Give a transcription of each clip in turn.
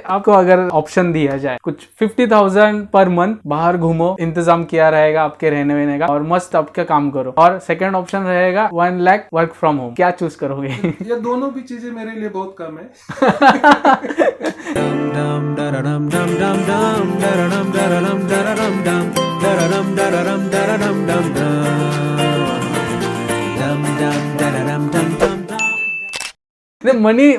आपको अगर ऑप्शन दिया जाए कुछ 50,000 पर मंथ, बाहर घूमो, इंतजाम किया रहेगा आपके रहने वहने का और मस्त आपका काम करो, और सेकंड ऑप्शन रहेगा 1 लाख वर्क फ्रॉम होम, क्या चूज करोगे? ये दोनों भी चीजें मेरे लिए बहुत कम है।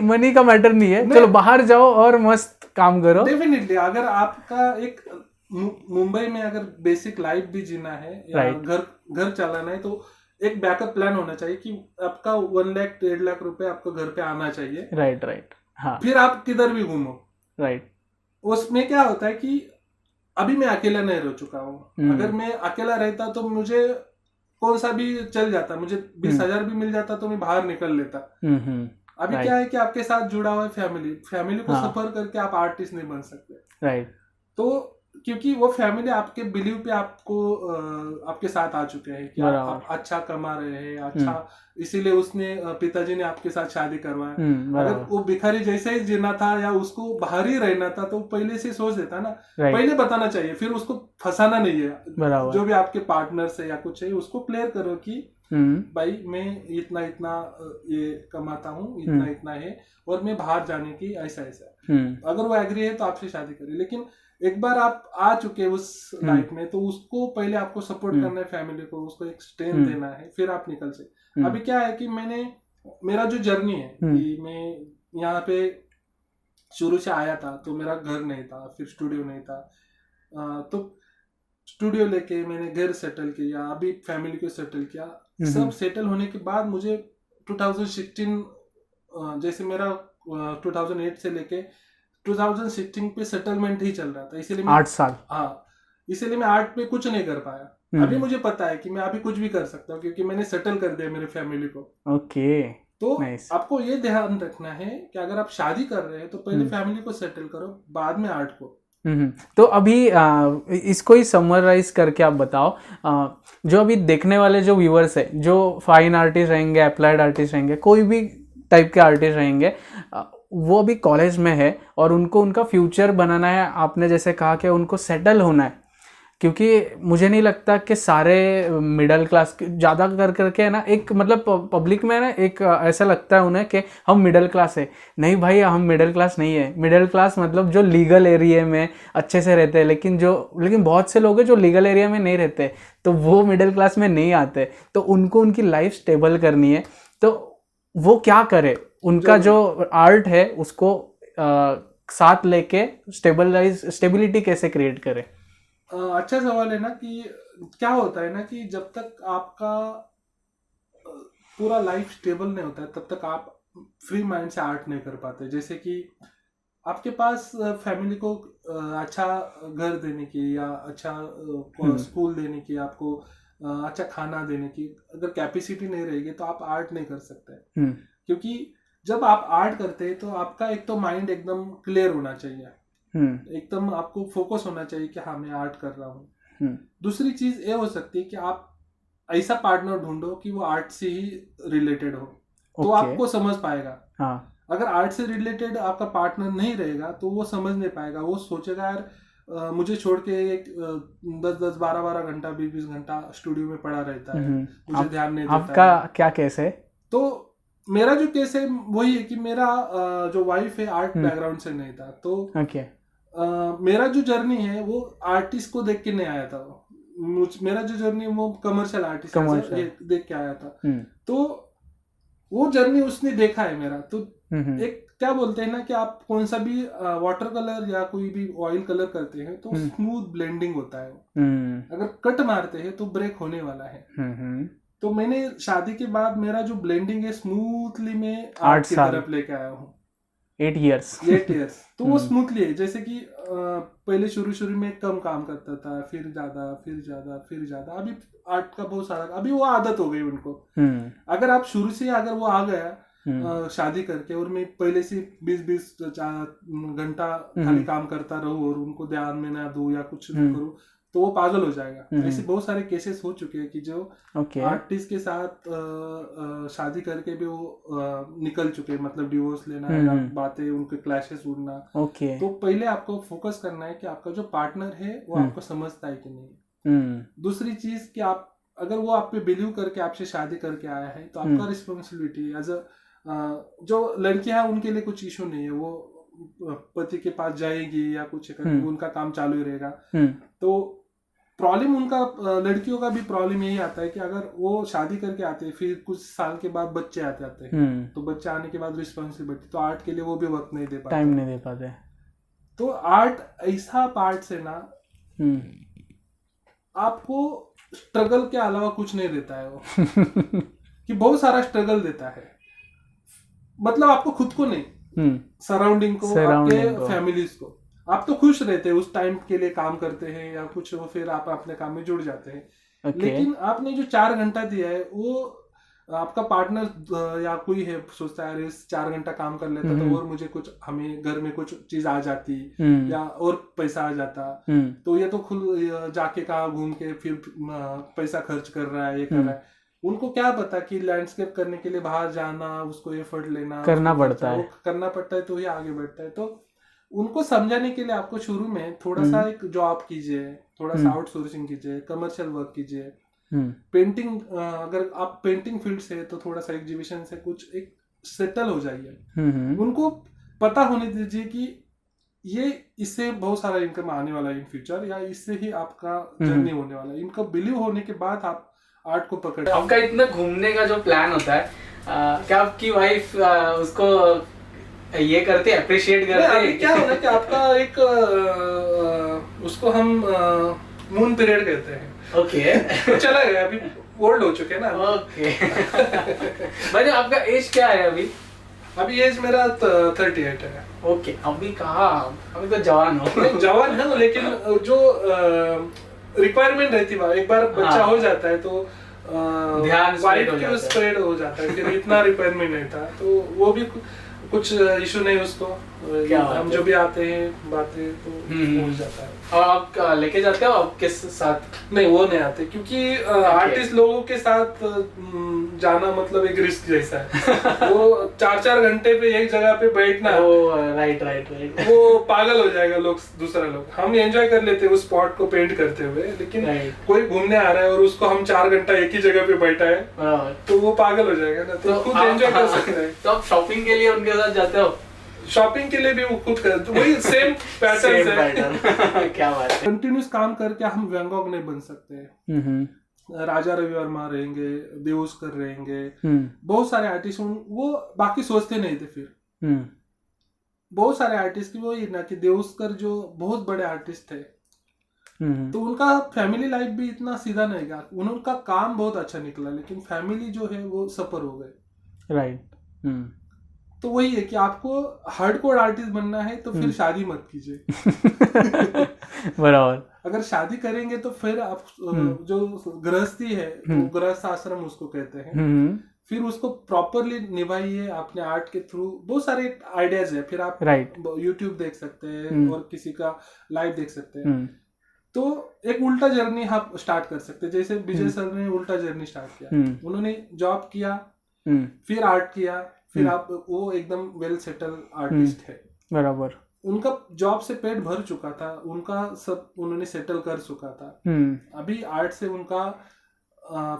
मनी का मैटर नहीं है, चलो बाहर जाओ और मस्त काम करो। डेफिनेटली अगर आपका एक मुंबई में अगर बेसिक लाइफ भी जीना है या घर चलाना है तो एक बैकअप प्लान होना चाहिए कि आपका 1 लाख 1.5 लाख रुपए आपको घर पे आना चाहिए। राइट हाँ। फिर आप किधर भी घूमो। राइट। उसमें क्या होता है कि अभी मैं अकेला नहीं रह चुका हूँ। अगर मैं अकेला रहता तो मुझे कौन सा भी चल जाता, मुझे 20,000 भी मिल जाता तो मैं बाहर निकल लेता। अभी क्या है कि आपके साथ जुड़ा हुआ है फैमिली को सफर करके आप आर्टिस्ट नहीं बन सकते। राइट। तो क्योंकि वो फैमिली आपके बिलीव पे आपको आपके साथ आ चुके हैं कि आप अच्छा कमा रहे हैं, अच्छा, इसीलिए उसने पिताजी ने आपके साथ शादी करवाया। अगर वो भिखारी जैसे ही जीना था या उसको बाहर ही रहना था तो पहले से सोच देता ना, पहले बताना चाहिए, फिर उसको फंसाना नहीं है। जो भी आपके पार्टनर से या कुछ है उसको क्लियर करो कि भाई मैं इतना ये कमाता हूँ, इतना है और मैं बाहर जाने की ऐसा अगर वो एग्री है तो आपसे शादी करे। लेकिन एक बार आप आ चुके उस लाइफ में तो उसको पहले आपको सपोर्ट करना है, फैमिली को उसको एक स्ट्रेंथ देना है, फिर आप निकल सकते। अभी क्या है कि मेरा जो जर्नी है कि मैं यहाँ पे शुरू से आया था तो मेरा घर नहीं था, फिर स्टूडियो नहीं था, तो स्टूडियो लेके मैंने घर सेटल किया, अभी फैमिली को सेटल किया। सब सेटल होने के बाद मुझे 2016 जैसे मेरा 2008 से लेके 2016 पे सेटलमेंट ही चल रहा था, इसीलिए 8 साल। हाँ, इसीलिए मैं आर्ट पे कुछ नहीं कर पाया। अभी मुझे पता है कि मैं अभी कुछ भी कर सकता हूँ क्योंकि मैंने सेटल कर दिया मेरे फैमिली को। ओके। तो आपको ये ध्यान रखना है कि अगर आप शादी कर रहे हैं तो पहले फैमिली को सेटल करो, बाद में आर्ट को। तो अभी इसको ही समराइज करके आप बताओ, जो अभी देखने वाले जो व्यूअर्स है, जो फाइन आर्टिस्ट रहेंगे, अप्लाइड आर्टिस्ट रहेंगे, कोई भी टाइप के आर्टिस्ट रहेंगे, वो अभी कॉलेज में है और उनको उनका फ्यूचर बनाना है, आपने जैसे कहा कि उनको सेटल होना है, क्योंकि मुझे नहीं लगता कि सारे मिडिल क्लास ज़्यादा करके है ना, एक मतलब पब्लिक में ना एक ऐसा लगता है उन्हें कि हम मिडिल क्लास है। नहीं भाई, हम मिडिल क्लास नहीं है। मिडिल क्लास मतलब जो लीगल एरिया में अच्छे से रहते हैं, लेकिन बहुत से लोग हैं जो लीगल एरिया में नहीं रहते, तो वो मिडिल क्लास में नहीं आते, तो उनको उनकी लाइफ स्टेबल करनी है, तो वो क्या करे? उनका जो आर्ट है उसको साथ लेके स्टेबिलिटी कैसे क्रिएट करे? अच्छा सवाल है ना कि क्या होता है ना कि जब तक आपका पूरा लाइफ स्टेबल नहीं होता है तब तक आप फ्री माइंड से आर्ट नहीं कर पाते। जैसे कि आपके पास फैमिली को अच्छा घर देने की या अच्छा स्कूल देने की, आपको अच्छा खाना देने की अगर कैपेसिटी नहीं रहेगी तो आप आर्ट नहीं कर सकते। क्योंकि जब आप आर्ट करते हैं तो आपका एक तो माइंड एकदम क्लियर होना चाहिए, एकदम आपको फोकस होना चाहिए कि हाँ मैं आर्ट कर रहा हूँ। दूसरी चीज ये हो सकती है कि आप ऐसा पार्टनर ढूंढो कि वो आर्ट से ही रिलेटेड हो, तो आपको समझ पाएगा। अगर आर्ट से रिलेटेड आपका पार्टनर नहीं रहेगा तो वो समझ नहीं पाएगा, वो सोचेगा यार मुझे छोड़ के एक 10-10 12-12 घंटा 20-20 घंटा स्टूडियो में पड़ा रहता है, मुझे ध्यान नहीं देता। आपका क्या केस है? तो मेरा जो केस है वही है कि मेरा जो वाइफ है आर्ट बैकग्राउंड से नहीं था, तो मेरा जो जर्नी है वो आर्टिस्ट को देख के नहीं आया था। मेरा जो जर्नी है वो कमर्शियल आर्टिस्ट देख के आया था। तो वो जर्नी उसने देखा है मेरा। तो एक क्या बोलते हैं ना कि आप कौन सा भी वाटर कलर या कोई भी ऑयल कलर करते हैं तो स्मूथ ब्लेंडिंग होता है। अगर कट मारते हैं तो ब्रेक होने वाला है। तो मैंने शादी के बाद मेरा जो ब्लेंडिंग है स्मूथली मैं आर्ट की तरफ लेके आया हूँ। 8 years तो वो स्मूथली है। जैसे कि पहले शुरू में कम काम करता था, फिर ज्यादा। अभी आर्ट का बहुत सारा, अभी वो आदत हो गई उनको। अगर आप शुरू से अगर वो आ गया शादी करके और मैं पहले से 20-20 घंटा खाली काम करता रहूं और उनको ध्यान में ना दूं या कुछ करूं तो वो पागल हो जाएगा। ऐसे बहुत सारे केसेस हो चुके हैं कि जो आर्टिस्ट के साथ शादी करके भी वो निकल चुके हैं, मतलब डिवोर्स लेना या बातें उनके क्लैशेस उड़ना। तो पहले आपको फोकस करना है कि आपका जो पार्टनर है वो आपको समझता है कि नहीं। दूसरी चीज कि आप अगर वो आप पे बिलीव करके आपसे शादी करके आया है तो आपका रिस्पॉन्सिबिलिटी एज अ जो लड़कियां हैं उनके लिए कुछ इशू नहीं है, वो पति के पास जाएगी या कुछ करेगी, उनका काम चालू ही रहेगा। तो प्रॉब्लम उनका लड़कियों का भी प्रॉब्लम यही आता है कि अगर वो शादी करके आते हैं फिर कुछ साल के बाद बच्चे आते हैं, तो बच्चे आने के बाद रिस्पॉन्सिबिलिटी, तो आर्ट के लिए वो भी वक्त नहीं दे पाते, टाइम नहीं दे पाते। तो आर्ट ऐसा पार्ट से ना आपको स्ट्रगल के अलावा कुछ नहीं देता है वो कि बहुत सारा स्ट्रगल देता है, मतलब आपको खुद को नहीं, सराउंडिंग को, आपके फैमिलीज को। आप तो खुश रहते हैं उस टाइम के लिए काम करते हैं या कुछ, फिर आप अपने काम में जुड़ जाते हैं। लेकिन आपने जो 4 घंटा दिया है वो आपका पार्टनर या कोई है सोचता है इस 4 घंटा काम कर लेता तो और मुझे कुछ, हमें घर में कुछ चीज आ जाती या और पैसा आ जाता, तो ये तो खुद जाके कहाँ घूम के फिर पैसा खर्च कर रहा है, ये कर रहा है। उनको क्या पता कि लैंडस्केप करने के लिए बाहर जाना, उसको एफर्ट लेना करना पड़ता है तो ये आगे बढ़ता है। तो उनको समझाने के लिए आपको शुरू में थोड़ा सा एक जॉब कीजिए, थोड़ा सा आउटसोर्सिंग कीजिए, कमर्शियल वर्क कीजिए। पेंटिंग, अगर आप पेंटिंग फील्ड से तो थोड़ा सा एग्जीबिशन से कुछ एक सेटल हो जाइए। उनको पता होने दीजिए कि ये इससे बहुत सारा इनकम आने वाला है इन फ्यूचर, या इससे ही आपका जर्नी होने वाला है। इनका बिलीव होने के बाद आप आर्ट को पकड़। आपका इतना घूमने का जो प्लान होता है, क्या आपकी वाइफ उसको ये करते हैं, अप्रिशिएट करते हैं? क्या होना कि आपका एक उसको हम मून पीरियड कहते हैं। ओके चला गया, अभी ओल्ड हो चुके हैं ना। ओके भाई आपका एज क्या है अभी? अभी एज मेरा 38 है। ओके, अभी कहाँ, अभी तो जवान हो। जवान है, लेकिन जो रिक्वायरमेंट रहती है, एक बार बच्चा हो जाता है तो ध्यान स्प्रेड हो जाता है, फिर इतना रिक्वायरमेंट नहीं था, तो वो भी कुछ इशू नहीं उसको। हम जो भी आते हैं बातें तो हो जाता है। और आप लेके जाते हो आपके साथ? नहीं, वो नहीं आते, क्योंकि आर्टिस्ट लोगों के साथ जाना मतलब एक रिस्क जैसा है। वो 4-4 घंटे पे एक जगह पे बैठना, राइट वो पागल हो जाएगा लोग, दूसरा लोग। हम एंजॉय कर लेते हैं उस स्पॉट को पेंट करते हुए, लेकिन कोई घूमने आ रहा है और उसको हम 4 घंटा एक ही जगह पे बैठा है तो वो पागल हो जाएगा ना। तो खुद एंजॉय कर सकते हैं। तो आप शॉपिंग के लिए उनके साथ जाते हो? शॉपिंग के लिए भी वो खुद कर, तो वही सेम पैटर्न है। क्या बात है। कंटिन्यूस काम करके हम वैन गॉग नहीं बन सकते। राजा रवि वर्मा रहेंगे, देवस्कर रहेंगे, बहुत सारे आर्टिस्ट, वो बाकी सोचते नहीं थे। फिर बहुत सारे आर्टिस्ट की वो ये ना कि देवस्कर जो बहुत बड़े आर्टिस्ट थे, तो उनका फैमिली लाइफ भी इतना सीधा नहीं गया। उनका काम बहुत अच्छा निकला, लेकिन फैमिली जो है वो सफर हो गए। राइट। तो वही है कि आपको हार्डकोर आर्टिस्ट बनना है तो फिर शादी मत कीजिए। बराबर। अगर शादी करेंगे तो फिर आप जो गृहस्थी है, तो गृहस्थ आश्रम उसको कहते हैं, फिर उसको प्रॉपरली निभाइए अपने आर्ट के थ्रू। बहुत सारे आइडियाज है, फिर आप यूट्यूब देख सकते हैं और किसी का लाइव देख सकते हैं। तो एक उल्टा जर्नी आप स्टार्ट कर सकते हैं, जैसे विजय सर ने उल्टा जर्नी स्टार्ट किया। उन्होंने जॉब किया, फिर आर्ट किया, फिर आप वो एकदम वेल सेटल आर्टिस्ट है। बराबर। उनका जॉब से पेट भर चुका था, उनका सब उन्होंने सेटल कर चुका था। अभी आर्ट से उनका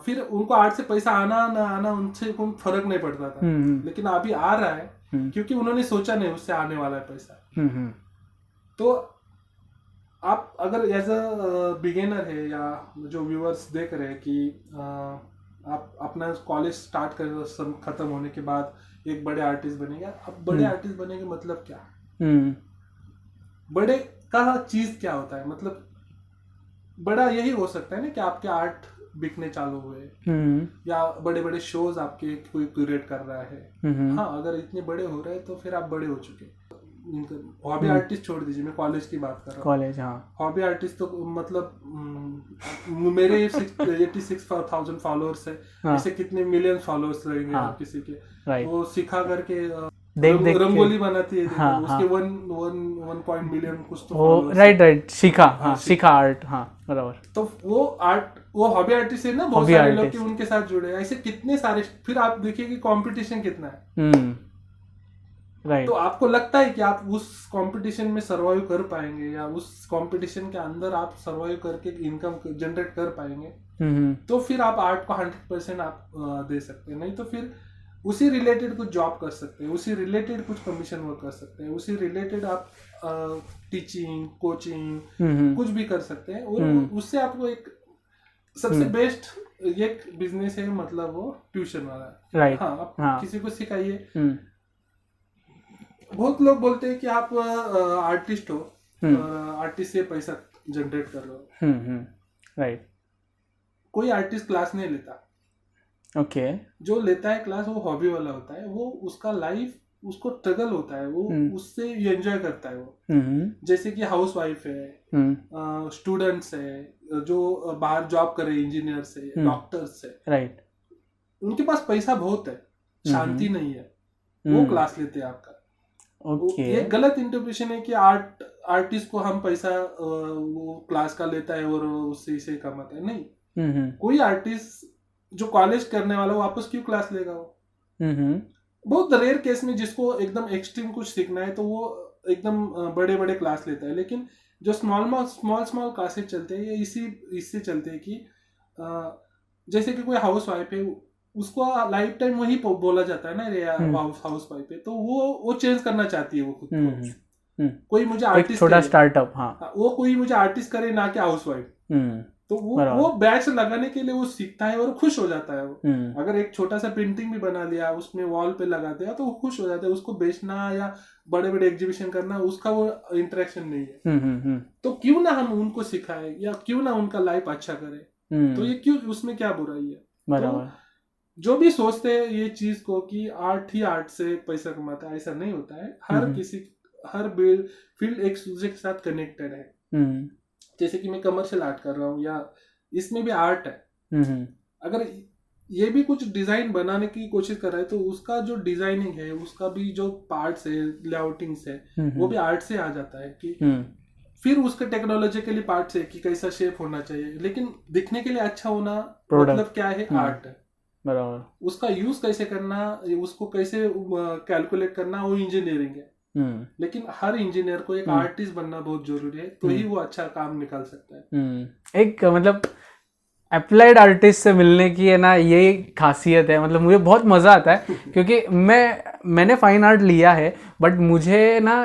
फिर उनको आर्ट से पैसा आना ना आना उनसे कोई फर्क नहीं पड़ता था, लेकिन अभी आ रहा है क्योंकि उन्होंने सोचा नहीं उससे आने वाला है पैसा। तो आप अगर एज अ बिगिनर है या जो व्यूअर्स देख रहे हैं कि आप अपना कॉलेज स्टार्ट कर खत्म होने के बाद एक बड़े आर्टिस्ट बनेंगे, अब बड़े आर्टिस्ट बनेंगे मतलब क्या, बड़े का चीज क्या होता है, मतलब बड़ा यही हो सकता है ना कि आपके आर्ट बिकने चालू हुए, या बड़े बड़े शोज आपके कोई क्यूरेट कर रहा है। हाँ, अगर इतने बड़े हो रहे हैं तो फिर आप बड़े हो चुके। हॉबी आर्टिस्ट छोड़ दीजिए, मैं कॉलेज की बात कर रहा हूँ। कॉलेज, हाँ। हॉबी आर्टिस्ट तो मतलब मेरे 86,000 फॉलोअर्स है, ऐसे कितने मिलियन फॉलोअर्स रहेंगे किसी के। वो सिखा करके देख देख रंगोली बनाती है, हाँ, उसके 1 मिलियन कुछ तो वो राइट सीखा, हाँ सीखा आर्ट, हाँ बराबर। तो वो आर्ट, वो हॉबी आर्टिस्ट है ना, बहुत सारे लोग उनके साथ जुड़े, ऐसे कितने सारे। फिर आप देखिए कि कंपटीशन कितना है, राइट। तो आपको लगता है कि आप उस कंपटीशन में सरवाइव कर पाएंगे, या उस कंपटीशन के अंदर आप सरवाइव करके इनकम जनरेट कर पाएंगे, तो फिर आप आर्ट को 100% आप दे सकते हैं। नहीं तो फिर उसी रिलेटेड कुछ जॉब कर सकते हैं, उसी रिलेटेड कुछ कमीशन वर्क कर सकते हैं, उसी रिलेटेड आप टीचिंग, कोचिंग कुछ भी कर सकते हैं, और उससे आपको एक सबसे बेस्ट एक बिजनेस है, मतलब वो ट्यूशन वाला। राइट, हाँ, आप किसी को सिखाइए। बहुत लोग बोलते हैं कि आप आर्टिस्ट हो, आर्टिस्ट से पैसा जनरेट कर रहे हो, राइट। कोई आर्टिस्ट क्लास नहीं लेता। ओके। जो लेता है क्लास वो हॉबी वाला होता है, वो उसका लाइफ, उसको स्ट्रगल होता है, वो उससे एंजॉय करता है वो। जैसे कि हाउस वाइफ है, स्टूडेंट्स है, जो बाहर जॉब करे, इंजीनियर्स है, डॉक्टर्स है, राइट, उनके पास पैसा बहुत है, शांति नहीं है, वो क्लास लेते हैं आपका। ये गलत इंटरप्रिटेशन है कि आर्टिस्ट को हम पैसा वो क्लास का लेता है और उससे इसे कमाता है। नहीं, कोई आर्टिस्ट जो कॉलेज करने वाला वो वापस क्यों क्लास लेगा? वो बहुत रेयर केस में जिसको एकदम एक्सट्रीम कुछ सीखना है तो वो एकदम बड़े बड़े क्लास लेता है। लेकिन जो स्मॉल क्लासेस चलते हैं, ये इससे चलते हैं कि जैसे कि कोई हाउस वाइफ है, उसको लाइफ टाइम वही बोला जाता है ना, हाउस वाइफ है, तो वो चेंज करना चाहती है वो खुद को। कोई मुझे आर्टिस्ट, छोटा स्टार्टअप, हाँ, वो कोई मुझे आर्टिस्ट करे ना कि हाउस वाइफ। तो वो बैच लगाने के लिए वो सीखता है और खुश हो जाता है वो। अगर एक छोटा सा पेंटिंग भी बना लिया, उसमें वॉल पे लगा दिया, तो वो खुश हो जाता है। उसको बेचना या बड़े बड़े एग्जीबिशन करना, उसका वो इंटरेक्शन नहीं है। तो क्यों ना हम उनको सिखाए, या क्यों ना उनका लाइफ अच्छा करे, तो ये क्यों, उसमें क्या बुराई है? तो जो भी सोचते हैं ये चीज को कि आर्ट ही आर्ट से पैसा कमाता है, ऐसा नहीं होता है। हर फील्ड एक दूसरे के साथ कनेक्टेड है। जैसे कि मैं कमर्शियल आर्ट कर रहा हूँ, या इसमें भी आर्ट है। अगर ये भी कुछ डिजाइन बनाने की कोशिश कर रहा है, तो उसका जो डिजाइनिंग है, उसका भी जो पार्ट्स है, लेआउटिंग्स है, वो भी आर्ट से आ जाता है। कि फिर उसके टेक्नोलॉजिकली पार्ट्स है कि कैसा शेप होना चाहिए, लेकिन दिखने के लिए अच्छा होना मतलब क्या है? आर्ट है। बराबर। उसका यूज कैसे करना, उसको कैसे कैलकुलेट करना, वो इंजीनियरिंग है। लेकिन हर इंजीनियर को एक आर्टिस्ट बनना बहुत जरूरी है, तो ही वो अच्छा काम निकाल सकता है। एक मतलब अप्लाइड आर्टिस्ट से मिलने की है ना, ये खासियत है। मतलब मुझे बहुत मज़ा आता है क्योंकि मैंने फाइन आर्ट लिया है, बट मुझे ना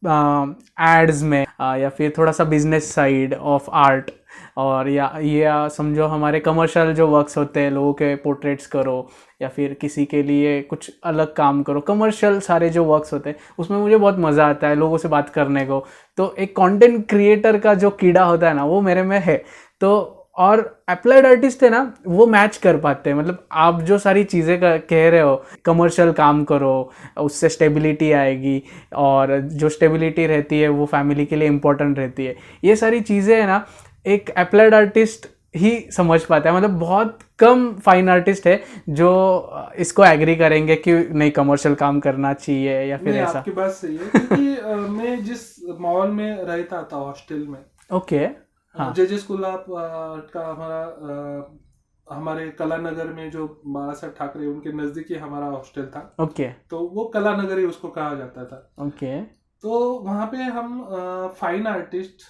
एड्स में या फिर थोड़ा सा बिजनेस साइड ऑफ आर्ट, और या समझो हमारे कमर्शियल जो वर्क्स होते हैं, लोगों के पोर्ट्रेट्स करो या फिर किसी के लिए कुछ अलग काम करो, कमर्शियल सारे जो वर्क्स होते हैं, उसमें मुझे बहुत मज़ा आता है लोगों से बात करने को। तो एक कंटेंट क्रिएटर का जो कीड़ा होता है ना, वो मेरे में है। तो और अप्लाइड आर्टिस्ट है ना, वो मैच कर पाते हैं। मतलब आप जो सारी चीज़ें कह रहे हो, कमर्शियल काम करो, उससे स्टेबिलिटी आएगी, और जो स्टेबिलिटी रहती है वो फैमिली के लिए इम्पोर्टेंट रहती है। ये सारी चीज़ें है ना, एक अप्लाइड आर्टिस्ट ही समझ पाता है। मतलब बहुत कम फाइन आर्टिस्ट है जो इसको एग्री करेंगे कि नहीं, कमर्शियल काम करना चाहिए या फिर ऐसा। आपकी बात सही है, क्योंकि मैं जिस माहौल में रहता था हॉस्टल में, ओके, जे स्कूल का हमारे कला नगर में, जो बाला साहब ठाकरे उनके नजदीक ही हमारा हॉस्टल था। ओके, तो वो कला नगर ही उसको कहा जाता था। ओके। तो वहां पे हम फाइन आर्टिस्ट,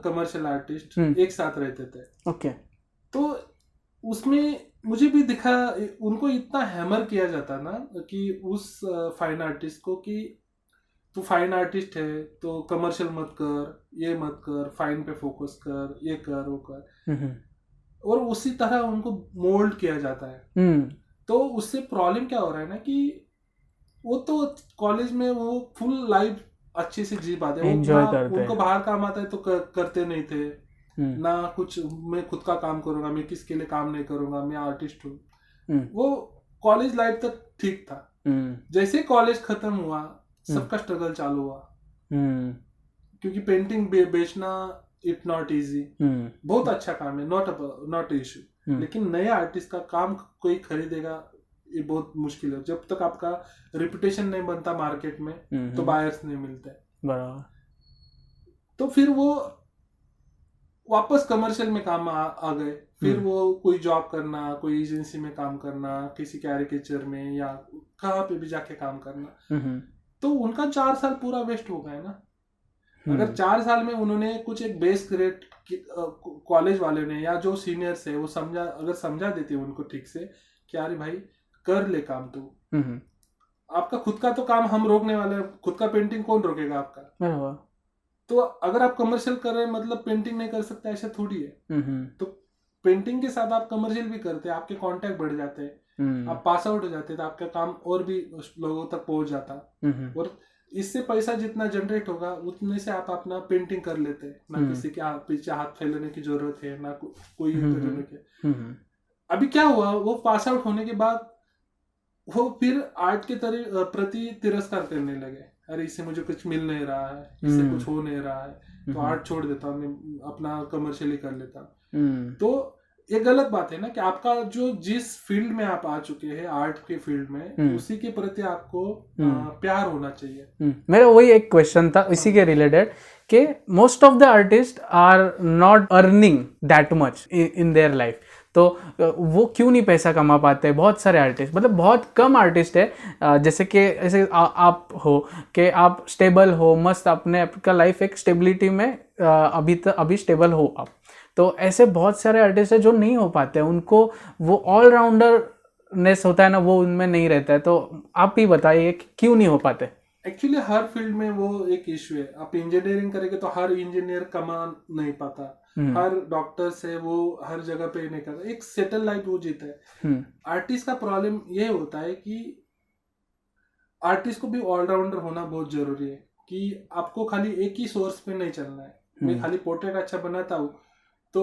कमर्शियल आर्टिस्ट एक साथ रहते थे। ओके। तो उसमें मुझे भी दिखा, उनको इतना हैमर किया जाता ना कि उस फाइन आर्टिस्ट को कि तू फाइन आर्टिस्ट है तो कमर्शियल मत कर, ये मत कर, फाइन पे फोकस कर, ये कर, वो कर, और उसी तरह उनको मोल्ड किया जाता है। तो उससे प्रॉब्लम क्या हो रहा है ना कि वो तो कॉलेज में वो फुल लाइफ अच्छे से जी पाते हैं, उनको बाहर काम आता है तो करते नहीं थे ना कुछ। मैं खुद का काम करूंगा, मैं किसके लिए काम नहीं करूंगा, मैं आर्टिस्ट हूँ। वो कॉलेज लाइफ तक ठीक था। जैसे कॉलेज खत्म हुआ, सबका स्ट्रगल चालू हुआ, क्योंकि पेंटिंग बेचना इट नॉट इजी, बहुत अच्छा काम है, नॉट इशू। लेकिन नए आर्टिस्ट का काम कोई खरीदेगा ये बहुत मुश्किल है। जब तक आपका रिपुटेशन नहीं बनता मार्केट में तो बायर्स नहीं मिलते। बराबर। तो फिर वो वापस कमर्शियल में काम आ गए। फिर वो कोई जॉब करना, कोई एजेंसी में काम करना, किसी कैरिकेचर में या कहाँ पे भी जाके काम करना। तो उनका 4 साल पूरा वेस्ट हो गया ना। अगर 4 साल में उन्होंने कुछ एक बेस ग्रेड कॉलेज वाले ने या जो सीनियर्स है वो समझा देते उनको ठीक से कि अरे भाई कर ले काम तू, आपका खुद का तो काम हम रोकने वाले हैं, खुद का पेंटिंग कौन रोकेगा आपका। तो अगर आप कमर्शियल कर रहे हैं मतलब पेंटिंग नहीं कर सकते ऐसा थोड़ी है। तो पेंटिंग के साथ आप कमर्शियल भी करते हैं, आपके कॉन्टेक्ट बढ़ जाते हैं, आप पास आउट हो जाते हैं तो आपका काम और भी लोगों तक पहुंच जाता। और इससे पैसा जितना जनरेट होगा उतने से आप अपना पेंटिंग कर लेते हैं, ना किसी के पीछे हाथ फैलाने की जरूरत है, ना कोई करने के। अभी क्या हुआ, वो पास आउट होने के बाद वो फिर आर्ट के प्रति तिरस्कार करने लगे। अरे इससे मुझे कुछ मिल नहीं रहा है, इससे कुछ हो नहीं रहा है, तो आर्ट छोड़ देता हूँ, मैं अपना कमर्शियली कर लेता हूँ। तो ये गलत बात है ना कि आपका जो जिस फील्ड में आप आ चुके हैं आर्ट के फील्ड में, उसी के प्रति आपको प्यार होना चाहिए। मेरा वही एक क्वेश्चन था इसी के रिलेटेड कि most of the artist are not earning that much in their life, तो वो क्यों नहीं पैसा कमा पाते। बहुत सारे आर्टिस्ट, मतलब बहुत कम आर्टिस्ट है जैसे कि ऐसे आप हो कि आप स्टेबल हो, मस्त अपने आपका लाइफ एक स्टेबिलिटी में अभी स्टेबल हो आप। तो ऐसे बहुत सारे आर्टिस्ट है जो नहीं हो पाते, उनको वो ऑलराउंडरनेस होता है ना वो उनमें नहीं रहता है। तो आप ही बताइए कि क्यों नहीं हो पाते। एक्चुअली हर फील्ड में वो एक इशू है। आप इंजीनियरिंग करेंगे तो हर इंजीनियर कमा नहीं पाता, हर डॉक्टर से वो हर जगह पे नहीं करता, एक सेटल लाइफ वो जीता है। आर्टिस्ट का प्रॉब्लम ये होता है कि आर्टिस्ट को भी ऑलराउंडर होना बहुत जरूरी है कि आपको खाली एक ही सोर्स पे नहीं चलना है। मैं खाली पोर्ट्रेट अच्छा बनाता हूँ तो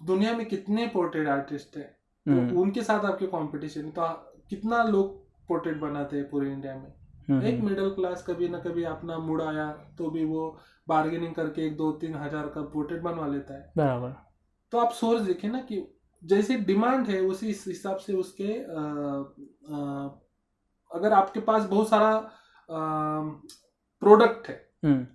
दुनिया में कितने पोर्ट्रेट आर्टिस्ट हैं, तो उनके साथ आपके कंपटीशन है। तो कितना लोग पोर्ट्रेट बनाते हैं पूरे इंडिया में। एक मिडिल क्लास कभी ना कभी अपना मूड आया तो भी वो बार्गेनिंग करके 1-2-3 हजार का पोर्ट्रेट बनवा लेता है। बराबर। तो आप सोर्स देखिए ना कि जैसे डिमांड है उसी हिसाब से उसके अगर आपके पास बहुत सारा प्रोडक्ट है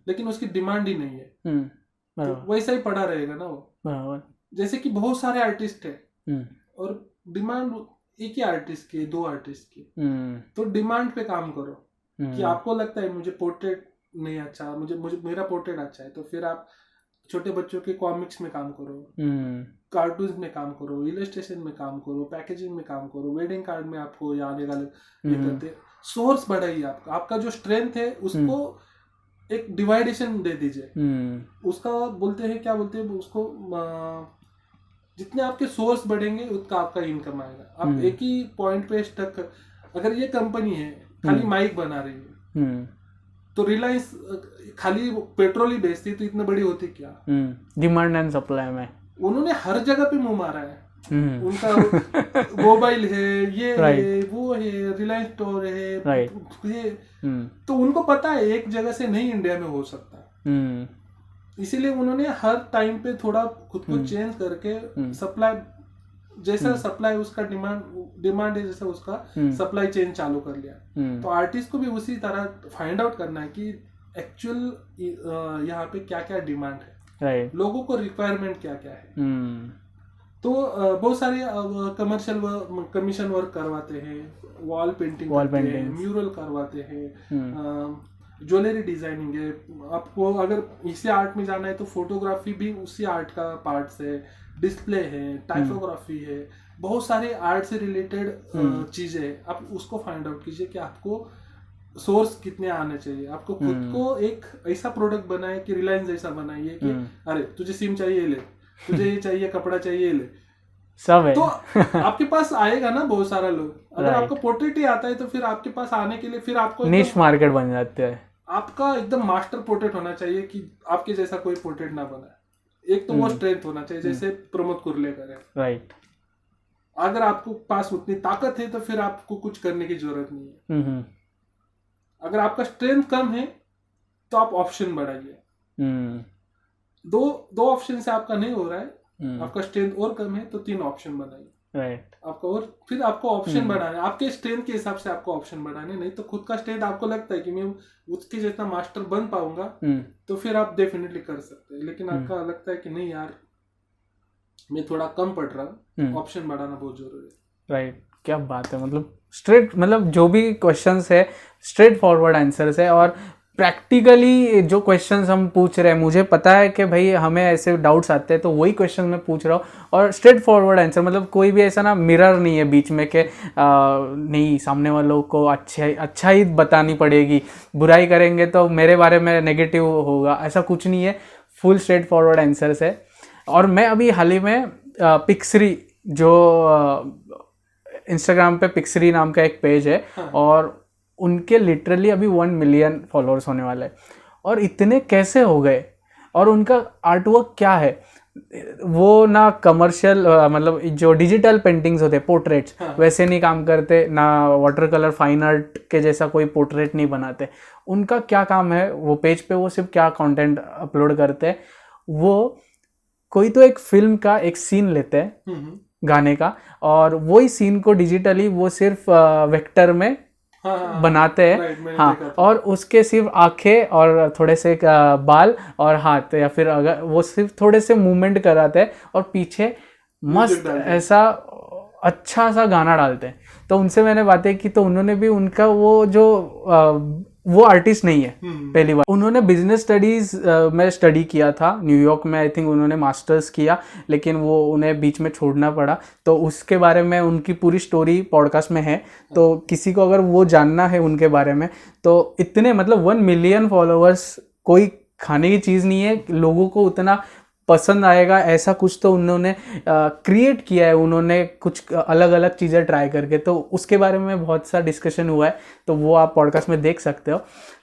लेकिन उसकी डिमांड ही नहीं है तो वैसा ही पड़ा रहेगा ना वो। जैसे कि बहुत सारे आर्टिस्ट है और डिमांड एक ही आर्टिस्ट की, 2 आर्टिस्ट की, तो डिमांड पे काम करो कि आपको लगता है मुझे पोर्ट्रेट नहीं अच्छा, मुझे मेरा पोर्ट्रेट अच्छा है, तो फिर आप छोटे बच्चों के कॉमिक्स में काम करो, कार्टून्स में काम करो, इलस्ट्रेशन में काम करो, पैकेजिंग में काम करो, वेडिंग कार्ड में आपको आने वाले ये करते। सोर्स बढ़ाइए आपका जो स्ट्रेंथ है उसको एक डिवाइडेशन दे दीजिए। उसका बोलते हैं, क्या बोलते हैं उसको, जितने आपके सोर्स बढ़ेंगे उतना आपका इनकम आएगा। आप एक ही पॉइंट पे स्टक अगर ये कंपनी है खाली माइक बना रही है तो रिलायंस खाली पेट्रोल ही बेचती तो इतनी बड़ी होती क्या। डिमांड एंड सप्लाई में उन्होंने हर जगह पे मुंह मारा है। उनका मोबाइल है, ये है, वो है, रिलायंस स्टोर है, ये तो उनको पता है एक जगह से नहीं इंडिया में हो सकता। इसीलिए उन्होंने हर टाइम पे थोड़ा खुद को चेंज करके सप्लाई जैसा सप्लाई उसका डिमांड है जैसा उसका सप्लाई चेन चालू कर लिया। तो आर्टिस्ट को भी उसी तरह फाइंड आउट करना है कि एक्चुअल यहाँ पे क्या क्या डिमांड है, लोगों को रिक्वायरमेंट क्या क्या है। तो बहुत सारे कमीशन वर्क करवाते हैं, वॉल पेंटिंग म्यूरल करवाते हैं, ज्वेलरी डिजाइनिंग है। आपको अगर इसी आर्ट में जाना है तो फोटोग्राफी भी उसी आर्ट का पार्ट है, डिस्प्ले है, टाइपोग्राफी है, बहुत सारे आर्ट से रिलेटेड चीजें हैं। आप उसको फाइंड आउट कीजिए कि आपको सोर्स कितने आने चाहिए। आपको खुद को एक ऐसा प्रोडक्ट बनाए कि रिलायंस जैसा बनाइए कि अरे तुझे सिम चाहिए ले, तुझे ये चाहिए कपड़ा चाहिए ले, सब है। तो आपके पास आएगा ना बहुत सारा लोग। अगर आपको पोर्ट्रेट ही आता है तो फिर आपके पास आने के लिए फिर आपको निश मार्केट बन जाते हैं। आपका एकदम मास्टर पोर्ट्रेट होना चाहिए कि आपके जैसा कोई पोर्ट्रेट ना बनाए। एक तो वो स्ट्रेंथ होना चाहिए जैसे प्रमोद कुर्लेकर है, राइट। अगर आपको पास उतनी ताकत है तो फिर आपको कुछ करने की जरूरत नहीं है। अगर आपका स्ट्रेंथ कम है तो आप ऑप्शन बढ़ाइए। दो ऑप्शन से आपका नहीं हो रहा है, आपका स्ट्रेंथ और कम है तो 3 ऑप्शन बनाइए। राइट। आपका, और फिर आपको ऑप्शन बढ़ाने, आपके स्ट्रेंथ के हिसाब से आपको ऑप्शन बढ़ाने, नहीं तो खुद का स्ट्रेंथ आपको लगता है कि मैं उसके जितना मास्टर बन पाऊंगा तो फिर आप डेफिनेटली कर सकते हैं, लेकिन आपका लगता है कि नहीं यार मैं थोड़ा कम पढ़ रहा हूँ, ऑप्शन बढ़ाना बहुत जरूरी है। राइट, क्या बात है, मतलब स्ट्रेट, मतलब जो भी क्वेश्चंस है स्ट्रेट फॉरवर्ड आंसर्स है, और प्रैक्टिकली जो क्वेश्चंस हम पूछ रहे हैं, मुझे पता है कि भाई हमें ऐसे डाउट्स आते हैं तो वही क्वेश्चन मैं पूछ रहा हूँ, और स्ट्रेट फॉरवर्ड आंसर, मतलब कोई भी ऐसा ना मिरर नहीं है बीच में कि नहीं सामने वालों को अच्छा ही बतानी पड़ेगी, बुराई करेंगे तो मेरे बारे में नेगेटिव होगा, ऐसा कुछ नहीं है, फुल स्ट्रेट फॉरवर्ड आंसर्स है। और मैं अभी हाल ही में पिक्सरी, जो इंस्टाग्राम पे पिक्सरी नाम का एक पेज है, और उनके लिटरली अभी 1 मिलियन फॉलोअर्स होने वाले हैं, और इतने कैसे हो गए, और उनका आर्ट वर्क क्या है, वो ना कमर्शियल मतलब जो डिजिटल पेंटिंग्स होते हैं पोर्ट्रेट्स, वैसे नहीं काम करते, ना वाटर कलर फाइन आर्ट के जैसा कोई पोर्ट्रेट नहीं बनाते। उनका क्या काम है वो पेज पे, वो सिर्फ क्या कंटेंट अपलोड करते हैं, वो कोई तो एक फिल्म का एक सीन लेते हैं गाने का, और वही सीन को डिजिटली वो सिर्फ वेक्टर में बनाते हैं, हाँ, और उसके सिर्फ आंखें और थोड़े से बाल और हाथ, या फिर अगर वो सिर्फ थोड़े से मूवमेंट कराते हैं और पीछे मस्त ऐसा अच्छा सा गाना डालते हैं। तो उनसे मैंने बातें की तो उन्होंने भी, उनका वो जो वो आर्टिस्ट नहीं है पहली बार, उन्होंने बिजनेस स्टडीज में स्टडी किया था न्यूयॉर्क में, आई थिंक उन्होंने मास्टर्स किया, लेकिन वो उन्हें बीच में छोड़ना पड़ा, तो उसके बारे में उनकी पूरी स्टोरी पॉडकास्ट में है, तो किसी को अगर वो जानना है उनके बारे में, तो इतने मतलब 1 मिलियन फॉलोअर्स कोई खाने की चीज़ नहीं है, लोगों को उतना पसंद आएगा ऐसा कुछ तो उन्होंने क्रिएट किया है, उन्होंने कुछ अलग अलग चीज़ें ट्राई करके, तो उसके बारे में बहुत सा डिस्कशन हुआ है, तो वो आप पॉडकास्ट में देख सकते हो।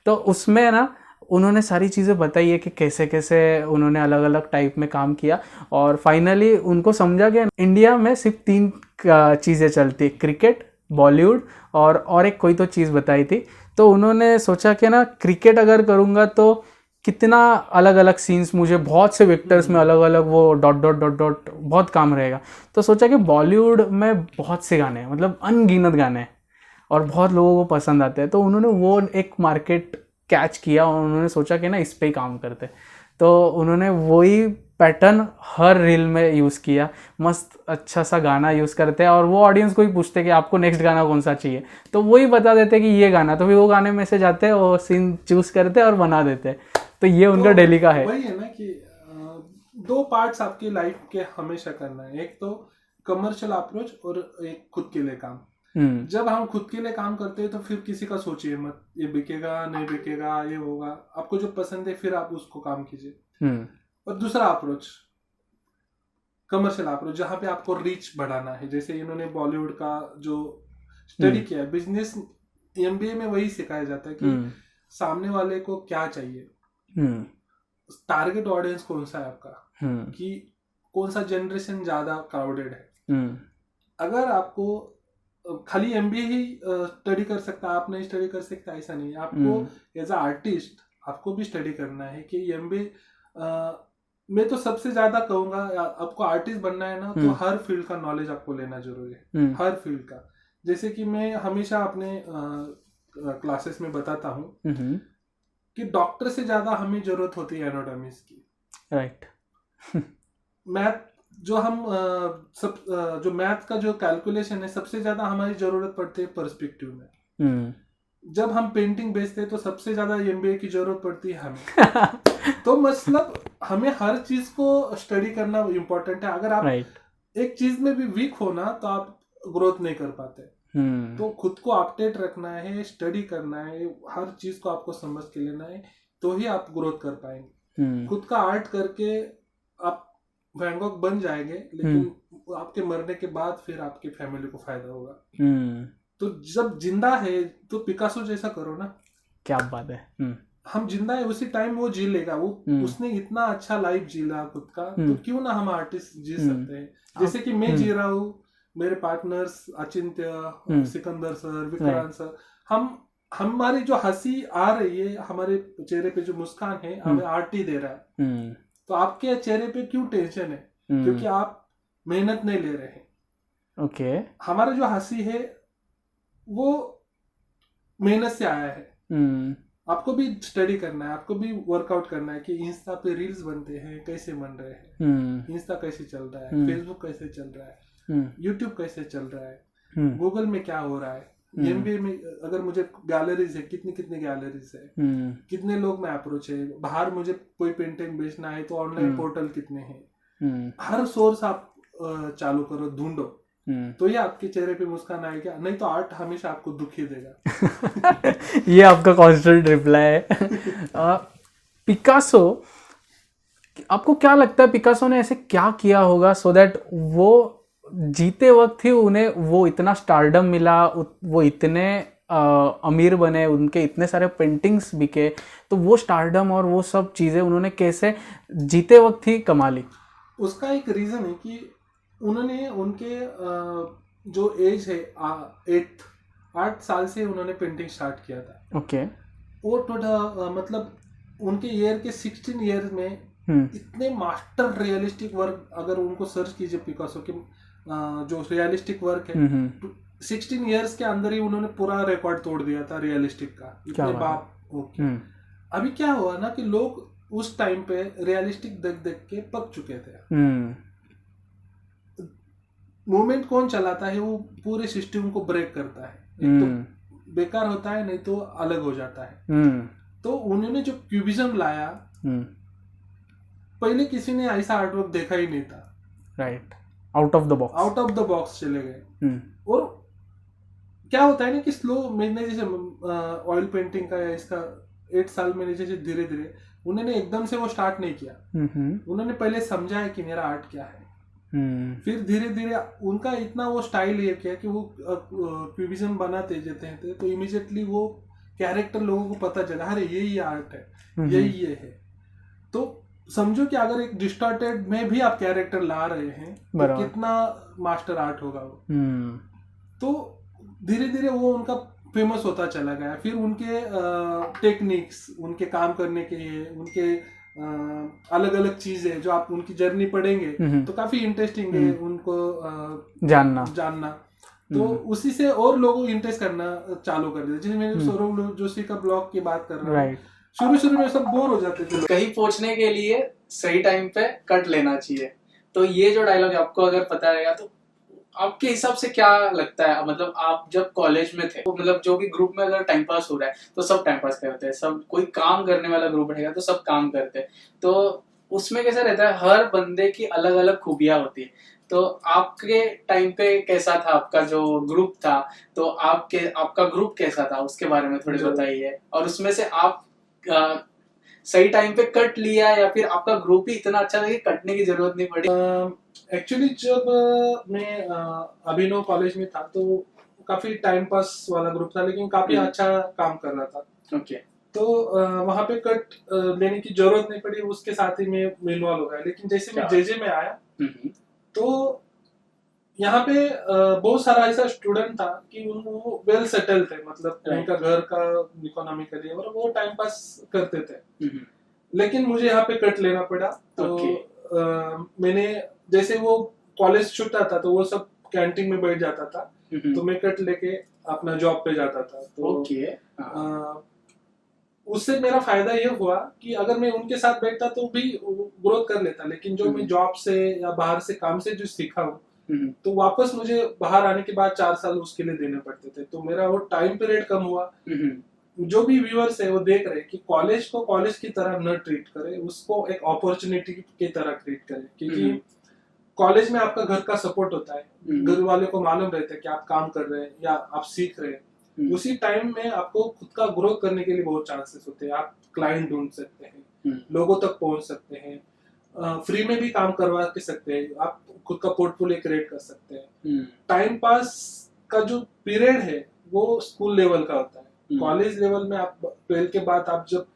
तो उसमें ना उन्होंने सारी चीज़ें बताई है कि कैसे कैसे उन्होंने अलग अलग टाइप में काम किया, और फाइनली उनको समझा कि इंडिया में सिर्फ 3 चीज़ें चलती, क्रिकेट, बॉलीवुड और एक कोई तो चीज़ बताई थी। तो उन्होंने सोचा कि ना क्रिकेट अगर करूँगा तो कितना अलग अलग सीन्स, मुझे बहुत से वेक्टर्स में अलग अलग वो डॉट डॉट डॉट डॉट बहुत काम रहेगा, तो सोचा कि बॉलीवुड में बहुत से गाने हैं, मतलब अनगिनत गाने हैं, और बहुत लोगों को पसंद आते हैं, तो उन्होंने वो एक मार्केट कैच किया, और उन्होंने सोचा कि ना इस पे ही काम करते, तो उन्होंने वही पैटर्न हर रील में यूज़ किया, मस्त अच्छा सा गाना यूज़ करते हैं, और वो ऑडियंस को ही पूछते कि आपको नेक्स्ट गाना कौन सा चाहिए, तो वही बता देते कि ये गाना, तो फिर वो गाने में से जाते हैं और सीन चूज़ करते हैं और बना देते हैं। तो ये उनका डेली का है। वही है ना कि 2 पार्ट्स आपकी लाइफ के हमेशा करना है, एक तो कमर्शियल अप्रोच और एक खुद के लिए काम। जब हम खुद के लिए काम करते हैं तो फिर किसी का सोचिए मत, ये बिकेगा नहीं बिकेगा, ये होगा, आपको जो पसंद है फिर आप उसको काम कीजिए। और दूसरा अप्रोच कमर्शियल अप्रोच, जहाँ पे आपको रीच बढ़ाना है, जैसे इन्होंने बॉलीवुड का जो स्टडी किया है, बिजनेस MBA में वही सिखाया जाता है कि सामने वाले को क्या चाहिए, टारगेट ऑडियंस कौन सा है आपका, कि कौन सा जनरेशन ज्यादा क्राउडेड है। अगर आपको खाली MBA ही स्टडी कर सकता, आप नहीं स्टडी कर सकता ऐसा नहीं है, आपको एज अ आर्टिस्ट आपको भी स्टडी करना है कि MBA मैं तो सबसे ज्यादा कहूंगा, आपको आर्टिस्ट बनना है ना तो हर फील्ड का नॉलेज आपको लेना जरूरी है, हर फील्ड का। जैसे कि मैं हमेशा अपने क्लासेस में बताता हूँ कि डॉक्टर से ज्यादा हमें जरूरत होती है एनाटॉमिस्ट की, राइट। मैथ जो हम जो मैथ का जो कैलकुलेशन है, सबसे ज्यादा हमारी जरूरत पड़ती है पर्सपेक्टिव में। जब हम पेंटिंग बेचते हैं तो सबसे ज्यादा MBA की जरूरत पड़ती है हमें। तो मतलब हमें हर चीज को स्टडी करना इम्पोर्टेंट है। अगर आप एक चीज में भी वीक हो ना तो आप ग्रोथ नहीं कर पाते। तो खुद को अपडेट रखना है, स्टडी करना है, हर चीज को आपको समझ के लेना है, तो ही आप ग्रोथ कर पाएंगे। खुद का आर्ट करके आप वैन गॉग बन जाएंगे, लेकिन आपके मरने के बाद फिर आपकी फैमिली को फायदा होगा। तो जब जिंदा है तो पिकासो जैसा करो ना। क्या बात है। हम जिंदा है उसी टाइम वो जी लेगा, वो उसने इतना अच्छा लाइफ जीला खुद का, तो क्यों ना हम आर्टिस्ट जी सकते हैं। जैसे कि मैं जी रहा हूँ, मेरे पार्टनर्स अचिंत्य, सिकंदर सर, विक्रांत सर, हमारी जो हंसी आ रही है, हमारे चेहरे पे जो मुस्कान है, हमें आर्ट ही दे रहा है। तो आपके चेहरे पे क्यों टेंशन है? क्योंकि आप मेहनत नहीं ले रहे हैं। ओके। हमारा जो हंसी है वो मेहनत से आया है। आपको भी स्टडी करना है, आपको भी वर्कआउट करना है कि इंस्टा पे रील्स बनते हैं, कैसे बन रहे हैं, इंस्टा कैसे चल रहा है, फेसबुक कैसे चल रहा है, यूट्यूब कैसे चल रहा है, गूगल में क्या हो रहा है, एमबीए में अगर मुझे गैलरीज है, कितनी कितनी गैलरीज है, कितने लोग में अप्रोच है, बाहर मुझे कोई पेंटिंग बेचना है तो ऑनलाइन पोर्टल कितने हैं, हर सोर्स आप चालू करो, ढूंढो, तो ये आपके चेहरे पे मुस्कान आएगा, नहीं तो आर्ट हमेशा आपको दुखी देगा। ये आपका कांस्टेंट रिप्लाई है। पिकासो, आपको क्या लगता है पिकासो ने ऐसे क्या किया होगा सो दैट वो जीते वक्त ही उन्हें वो इतना स्टारडम मिला, वो इतने अमीर बने, उनके इतने सारे पेंटिंग्स बिके, तो वो स्टारडम और वो सब चीज़ें उन्होंने कैसे जीते वक्त ही कमा ली? उसका एक रीज़न है कि उन्होंने उनके जो एज है 8 साल से उन्होंने पेंटिंग स्टार्ट किया था। ओके। वो मतलब उनके ईयर के 16 ईयर में इतने मास्टर रियलिस्टिक वर्क, अगर उनको सर्च कीजिए पिकासो के जो रियलिस्टिक वर्क है, 16 ईयर्स के अंदर ही उन्होंने पूरा रिकॉर्ड तोड़ दिया था रियलिस्टिक का, इतने बाप। ओके। अभी क्या हुआ ना कि लोग उस टाइम पे रियलिस्टिक देख देख के पक चुके थे। मूवमेंट कौन चलाता है, वो पूरे सिस्टम को ब्रेक करता है, एक तो बेकार होता है, नहीं तो अलग हो जाता है। तो उन्होंने जो क्यूबिज्म लाया, पहले किसी ने ऐसा आर्टवर्क देखा ही नहीं था। Right, out of the box चले गए। और क्या होता है ना कि स्लो, मैंने जैसे ऑयल पेंटिंग का या इसका 8 साल में जैसे धीरे धीरे उन्होंने एकदम से वो स्टार्ट नहीं किया। उन्होंने पहले समझा है कि मेरा आर्ट क्या है, फिर धीरे धीरे उनका इतना वो स्टाइल ये किया कि वो क्यूबिज्म बनाते जाते हैं तो इमीडिएटली वो कैरेक्टर लोगों को पता चला, अरे यही आर्ट है, यही ये है। तो समझो कि अगर एक डिस्टॉर्टेड में भी आप कैरेक्टर ला रहे हैं तो कितना मास्टर आर्ट होगा वो। तो धीरे धीरे वो उनका फेमस होता चला गया। फिर उनके टेक्निक्स, उनके काम करने के, उनके अलग अलग चीजें जो आप उनकी जर्नी पढ़ेंगे तो काफी इंटरेस्टिंग है उनको जानना। तो उसी से और लोगों को इंटरेस्ट करना चालू कर दिया। जैसे मैंने सौरभ जोशी का ब्लॉग की बात कर रहा हूँ, शुरू में सब बोर हो जाते थे। कहीं पहुंचने के लिए सही टाइम पे कट लेना चाहिए। तो ये जो डायलॉग आपको अगर पता रहेगा तो आपके हिसाब से क्या लगता है, मतलब आप जब कॉलेज में थे तो मतलब जो भी ग्रुप में अगर टाइम पास हो रहा है तो सब टाइम पास करते हैं, सब कोई काम करने वाला ग्रुप रहेगा तो सब काम करते हैं, तो उसमें कैसा रहता है, हर बंदे की अलग अलग खूबियां होती है। तो आपके टाइम पे कैसा था आपका जो ग्रुप था, तो आपका ग्रुप कैसा था उसके बारे में थोड़ी बताइए। और उसमें से आप सही टाइम पे कट लिया या फिर आपका ग्रुप ही इतना अच्छा था कि कटने की जरूरत नहीं पड़ी? एक्चुअली जब मैं अभिनव कॉलेज में था तो काफी टाइम पास वाला ग्रुप था, लेकिन काफी अच्छा काम कर रहा था। ओके। तो वहां पे कट लेने की जरूरत नहीं पड़ी, उसके साथ ही मैं इन्वॉल्व हो गया। लेकिन जैसे मैं जेजे में आया तो यहाँ पे बहुत सारा ऐसा स्टूडेंट था कि वो वेल सेटल थे, मतलब उनका घर का इकोनॉमिकली, और वो टाइम पास करते थे। लेकिन मुझे यहाँ पे कट लेना पड़ा। तो मैंने, जैसे वो कॉलेज छूटा था तो वो सब कैंटीन में बैठ जाता था, तो मैं कट लेके अपना जॉब पे जाता था। तो उससे मेरा फायदा ये हुआ कि अगर मैं उनके साथ बैठता तो भी ग्रोथ कर लेता, लेकिन जो मैं जॉब से या बाहर से काम से जो सीखा हूँ तो वापस मुझे बाहर आने के बाद 4 साल उसके लिए देने पड़ते थे। तो मेरा वो टाइम पीरियड कम हुआ। जो भी व्यूअर्स है वो देख रहे कि कॉलेज को कॉलेज की तरह न ट्रीट करे, उसको एक अपॉर्चुनिटी की तरह ट्रीट करे, क्योंकि कॉलेज में आपका घर का सपोर्ट होता है, घर वाले को मालूम रहता है कि आप काम कर रहे हैं या आप सीख रहे हैं। उसी टाइम में आपको खुद का ग्रोथ करने के लिए बहुत चांसेस होते हैं। आप क्लाइंट ढूंढ सकते हैं, लोगों तक पहुंच सकते हैं, फ्री में भी काम करवा के सकते हैं, आप खुद का पोर्टफोलियो क्रिएट कर सकते हैं। टाइम पास का जो पीरियड है वो स्कूल लेवल का होता है। कॉलेज लेवल में आप 12 के बाद आप जब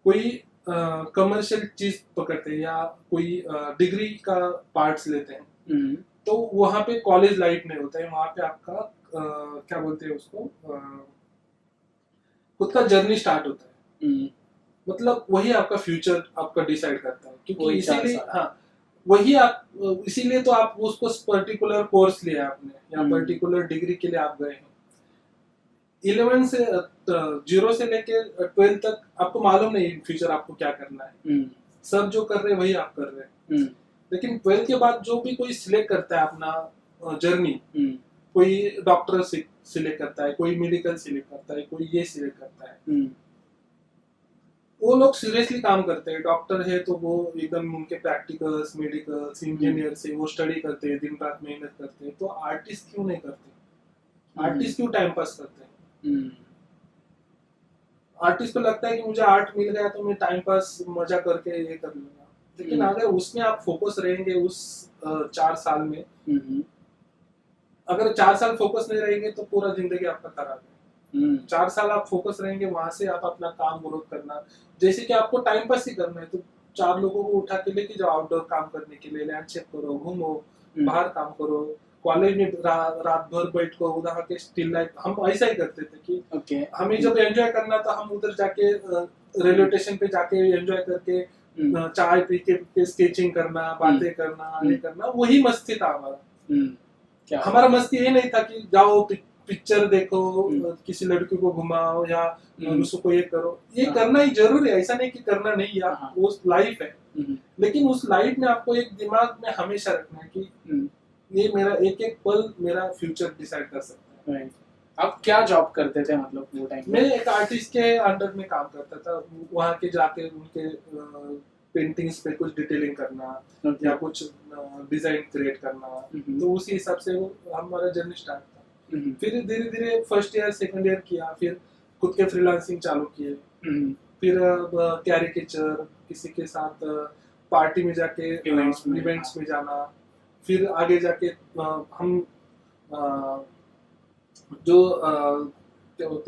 कोई कमर्शियल चीज पकड़ते हैं या कोई डिग्री का पार्ट्स लेते हैं तो वहां पे कॉलेज लाइफ नहीं होता है। वहां पे आपका क्या बोलते हैं उसको, खुद का जर्नी स्टार्ट होता है। मतलब वही आपका फ्यूचर आपका डिसाइड करता है, क्योंकि इसीलिए वही आप, इसीलिए तो आप उसको पर्टिकुलर कोर्स लिया आपने या पर्टिकुलर डिग्री के लिए आप गए हैं। 11 से 0 से लेके 12 तक आपको मालूम नहीं फ्यूचर आपको क्या करना है। सब जो कर रहे हैं वही आप कर रहे हैं। लेकिन 12 के बाद जो भी कोई सिलेक्ट करता है अपना जर्नी, कोई डॉक्टर सिलेक्ट करता है, कोई मेडिकल सिलेक्ट करता है, कोई ये सिलेक्ट करता है, वो लोग सीरियसली काम करते हैं। डॉक्टर है तो वो एकदम उनके प्रैक्टिकल्स, मेडिकल्स, इंजीनियर से वो स्टडी करते हैं, दिन रात मेहनत करते हैं। तो आर्टिस्ट क्यों नहीं करते? आर्टिस्ट क्यों टाइम पास करते हैं? आर्टिस्ट को लगता है कि मुझे आर्ट मिल गया तो मैं टाइम पास मजा करके ये कर लूंगा। लेकिन अगर उसमें आप फोकस रहेंगे उस 4 साल में, अगर 4 साल फोकस नहीं रहेंगे तो पूरा जिंदगी आपका खराब है। 4 साल आप फोकस रहेंगे, वहां से आप अपना काम ग्रोथ करना। जैसे कि आपको टाइम पास ही करना है तो 4 लोगों को उठा के लेके जाओ आउटडोर काम करने के लिए, लैंडस्केप करो, घूमो, बाहर काम करो। कॉलेज में रात भर बैठ को उधर के स्टिल लाइफ, हम ऐसा ही करते थे कि हमें जब एंजॉय करना था हम उधर जाके रेलवे स्टेशन पे जाके एंजॉय करके चाय पी के स्केचिंग करना, बातें करना, ये करना, वही मस्ती था हमारा। हमारा मस्ती ये नहीं था कि जाओ पिक्चर देखो, किसी लड़की को घुमाओ या उसको ये करो। ये करना ही जरूरी है, ऐसा नहीं कि करना नहीं है, वो लाइफ है। लेकिन उस लाइफ में आपको एक दिमाग में हमेशा रखना है कि ये मेरा एक एक पल मेरा फ्यूचर डिसाइड कर सकता है। आप क्या जॉब करते थे मतलब वो टाइम? मैं एक आर्टिस्ट के अंडर में काम करता था। वहाँ के जाके उनके पेंटिंग्स पे कुछ डिटेलिंग करना या कुछ डिजाइन क्रिएट करना। तो उसी हिसाब से वो हमारा जर्नी स्टार्ट था। फिर धीरे धीरे फर्स्ट ईयर सेकंड ईयर किया, फिर खुद के फ्रीलांसिंग चालू किए, फिर कैरिकेचर, किसी के साथ पार्टी में जाके इवेंट्स में जाना, फिर आगे जाके हम जो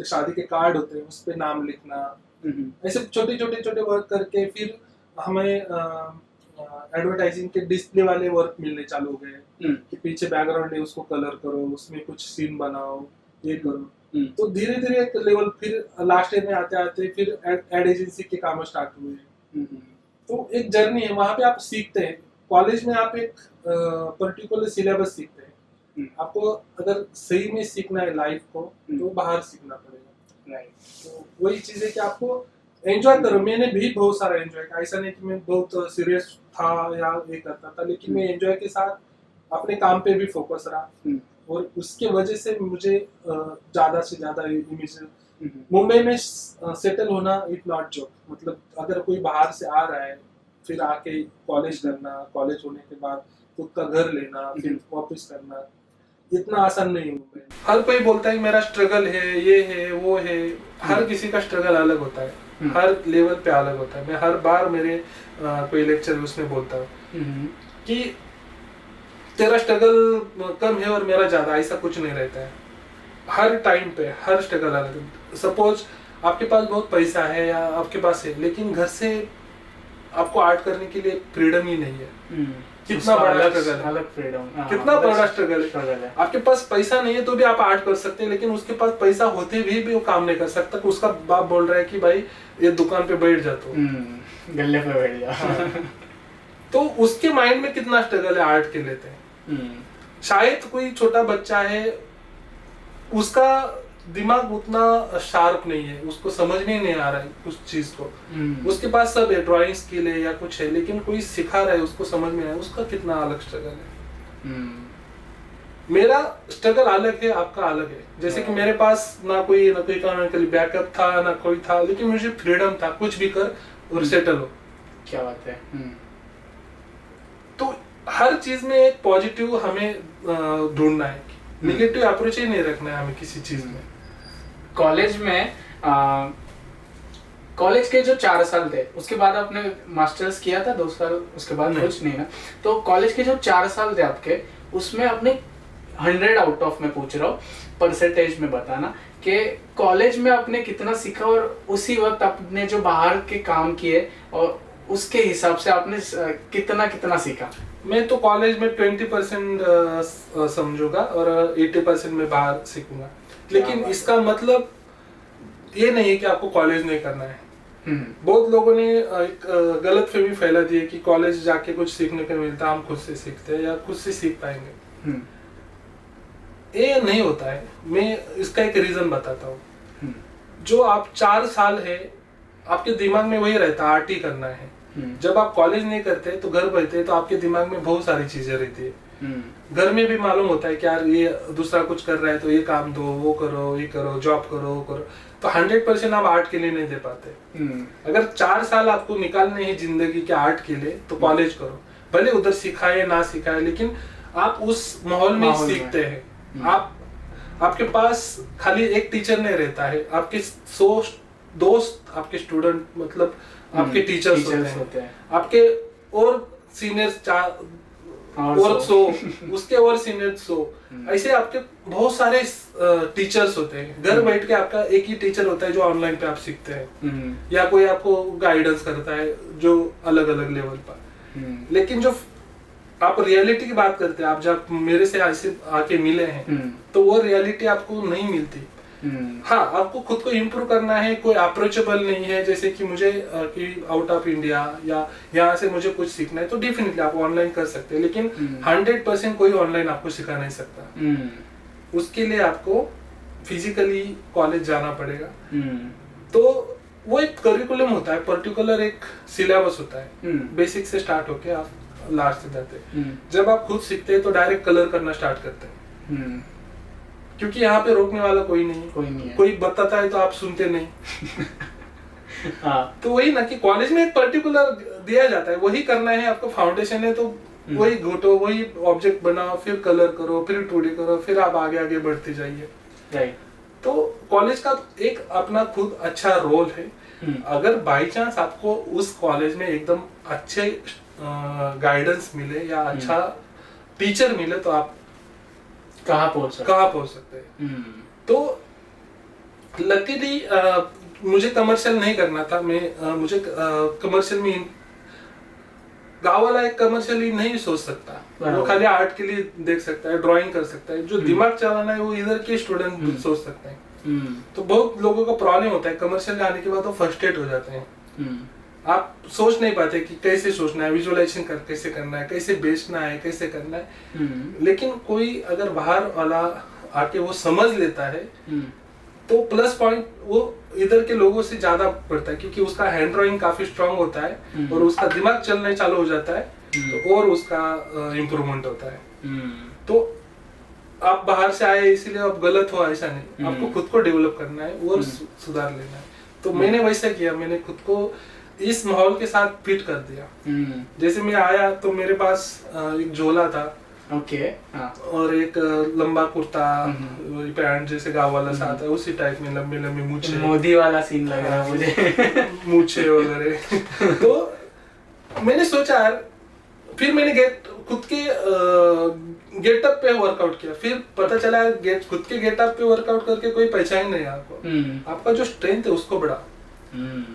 शादी के कार्ड होते हैं उस पे नाम लिखना, ऐसे छोटे वर्क करके फिर हमें एडवर्टाइजिंग के डिस्प्ले वाले वर्क मिलने चालू हो गए कि पीछे बैकग्राउंड है उसको कलर करो, उसमें कुछ सीन बनाओ, ये करो। तो धीरे धीरे एक लेवल, फिर लास्ट ईयर में आते आते फिर एड एजेंसी के काम स्टार्ट हुए। तो एक जर्नी है, वहां पे आप सीखते हैं। कॉलेज में आप एक पर्टिकुलर सिलेबस सीखते हैं। आपको अगर सही में सीखना है लाइफ को तो बाहर सीखना पड़ेगा। तो वही चीज है कि आपको एंजॉय करो। मैंने भी बहुत सारा एंजॉय किया, ऐसा नहीं कि मैं बहुत सीरियस था या ये करता था, लेकिन मैं एंजॉय के साथ अपने काम पे भी फोकस रहा और उसके वजह से मुझे ज्यादा से ज्यादा इमेज मुंबई में सेटल होना इट नॉट जॉब। मतलब अगर कोई बाहर से आ रहा है फिर आके कॉलेज करना, कॉलेज होने के बाद खुद का घर लेना, फिर वापस करना, इतना आसान नहीं है। हर कोई बोलता है मेरा स्ट्रगल है, ये है, वो है। हर किसी का स्ट्रगल अलग होता है, हर लेवल पे अलग होता है। मैं हर बार मेरे कोई लेक्चर उसमें बोलता हूँ कि तेरा स्ट्रगल कम है और मेरा ज्यादा, ऐसा कुछ नहीं रहता है। हर टाइम पे हर स्ट्रगल अलग है। सपोज आपके पास बहुत पैसा है या आपके पास है, लेकिन घर से आपको आर्ट करने के लिए फ्रीडम ही नहीं है। कितना बड़ा स्ट्रगल है, अलग फ्रीडम, कितना बड़ा स्ट्रगल है। आपके पास पैसा नहीं है तो भी आप आर्ट कर सकते हैं, लेकिन उसके पास पैसा होते भी वो काम नहीं कर सकता। उसका बाप बोल रहा है कि भाई ये दुकान पे बैठ जा, तो गल्ले पे बैठ जा। तो उसके माइंड में कितना स्ट्रगल है आर्ट के लेते हैं। शायद कोई छोटा बच्चा है, उसका दिमाग उतना शार्प नहीं है, उसको समझ में नहीं आ रहा है उस चीज को। उसके पास सब है, ड्राइंग स्किल है या कुछ है, लेकिन कोई सिखा रहा है उसको समझ में आ रहा है, उसका कितना अलग स्ट्रगल है। मेरा स्ट्रगल अलग है, आपका अलग है। जैसे कि मेरे पास ना कोई इकोनॉमिकली बैकअप था, ना कोई था, लेकिन मुझे फ्रीडम था, कुछ भी कर और सेटल हो। क्या बात है। तो हर चीज में एक पॉजिटिव हमें ढूंढना है, नेगेटिव अप्रोच ही नहीं रखना है हमें किसी चीज में। कॉलेज में कॉलेज के जो 4 साल थे उसके बाद आपने मास्टर्स किया था 2 साल, उसके बाद कुछ नहीं ना। तो कॉलेज के जो 4 साल थे आपके, उसमें आपने 100 आउट ऑफ में पूछ रहा हूँ, परसेंटेज में बताना कि कॉलेज में आपने कितना सीखा और उसी वक्त आपने जो बाहर के काम किए और उसके हिसाब से आपने कितना सीखा। मैं तो कॉलेज में 20% समझूंगा और 80% में बाहर सीखूंगा। लेकिन इसका मतलब ये नहीं है कि आपको कॉलेज नहीं करना है। बहुत लोगों ने एक गलतफहमी फैला दी है कि कॉलेज जाके कुछ सीखने को मिलता, हम खुद से सीखते हैं या खुद से सीख पाएंगे। ये नहीं होता है। मैं इसका एक रीजन बताता हूँ। जो आप 4 साल है आपके दिमाग में वही रहता है, आर्ट ही करना है। जब आप कॉलेज नहीं करते तो घर बैठते तो आपके दिमाग में बहुत सारी चीजें रहती है। घर में भी मालूम होता है कि यार ये दूसरा कुछ कर रहा है तो ये काम दो, वो करो, ये करो, जॉब करो, वो करो, तो 100% आप आर्ट के लिए नहीं दे पाते। अगर 4 साल आपको निकालने हैं जिंदगी के आर्ट के लिए तो कॉलेज करो, भले उधर सिखाए ना सिखाए, लेकिन आप उस माहौल में सीखते हैं। आपके पास खाली एक टीचर नहीं रहता है, आपके 100 दोस्त, आपके स्टूडेंट, मतलब आपके टीचर्स होते हैं, आपके और सीनियर्स और 100 उसके और सीनियर 100, ऐसे आपके बहुत सारे टीचर्स होते हैं। घर बैठ के आपका एक ही टीचर होता है जो ऑनलाइन पे आप सीखते हैं, या कोई आपको गाइडेंस करता है जो अलग अलग लेवल पर। लेकिन जो आप रियलिटी की बात करते हैं, आप जब मेरे से ऐसे आके मिले हैं तो वो रियलिटी आपको नहीं मिलती। हाँ, आपको खुद को इम्प्रूव करना है, कोई अप्रोचेबल नहीं है, जैसे कि मुझे कि आउट ऑफ इंडिया या यहाँ से मुझे कुछ सीखना है तो डेफिनेटली आप ऑनलाइन कर सकते हैं, लेकिन 100% कोई ऑनलाइन आपको सिखा नहीं सकता। उसके लिए आपको फिजिकली कॉलेज जाना पड़ेगा। तो वो एक करिकुलम होता है, पर्टिकुलर एक सिलेबस होता है, बेसिक से स्टार्ट होके आप लास्ट से जाते हैं। जब आप खुद सीखते हैं तो डायरेक्ट कलर करना स्टार्ट करते हैं, क्योंकि यहाँ पे रोकने वाला कोई नहीं है। कोई बताता है तो आप सुनते नहीं। हाँ। तो वही ना कि कॉलेज में एक पर्टिकुलर दिया जाता है, वही करना है, आपको फाउंडेशन है तो वही घोटो, वही ऑब्जेक्ट बनाओ, फिर कलर करो, फिर 2D करो, फिर आप आगे आगे बढ़ते जाइए। राइट। तो कॉलेज का एक अपना खुद अच्छा रोल है। अगर बाई चांस आपको उस कॉलेज में एकदम अच्छे गाइडेंस मिले या अच्छा टीचर मिले तो आप कहाँ पहुंच सकते हैं। तो लकीली मुझे कमर्शियल नहीं करना था। मुझे कमर्शियल में गाँव वाला एक कमर्शियली नहीं सोच सकता, वो खाली आर्ट के लिए देख सकता है, ड्राइंग कर सकता है। जो दिमाग चलाना है वो इधर के स्टूडेंट सोच सकते हैं। तो बहुत लोगों का प्रॉब्लम होता है, कमर्शियल आने के बाद वो फ्रस्ट्रेट हो जाते हैं। आप सोच नहीं पाते कि कैसे सोचना है, विजुअलाइजेशन कैसे करना है, कैसे बेचना है, कैसे करना है। लेकिन कोई अगर बाहर वाला आके वो समझ लेता है तो प्लस पॉइंट वो इधर के लोगों से ज्यादा पड़ता है, क्योंकि उसका हैंड ड्राइंग काफी स्ट्रांग होता है और उसका दिमाग चलने चालू हो जाता है, तो और उसका इम्प्रूवमेंट होता है। तो आप बाहर से आए इसीलिए आप गलत हो ऐसा नहीं, आपको खुद को डेवलप करना है और सुधार लेना है। तो मैंने वैसा किया, मैंने खुद को इस माहौल के साथ फिट कर दिया। जैसे मैं आया तो मेरे पास एक झोला था, और एक लंबा कुर्ता, पैंट जैसे गाँव वाला सा आता है उसी टाइप में, लंबे लंबे मूछे, मोदी वाला सीन लग रहा है मुझे। मूछे वगैरह। तो मैंने सोचा यार, फिर मैंने खुद के गेटअप पे वर्कआउट किया। फिर पता चला खुद के गेटअप पे वर्कआउट करके कोई पहचान नहीं है आपको। आपका जो स्ट्रेंथ है उसको बढ़ाओ।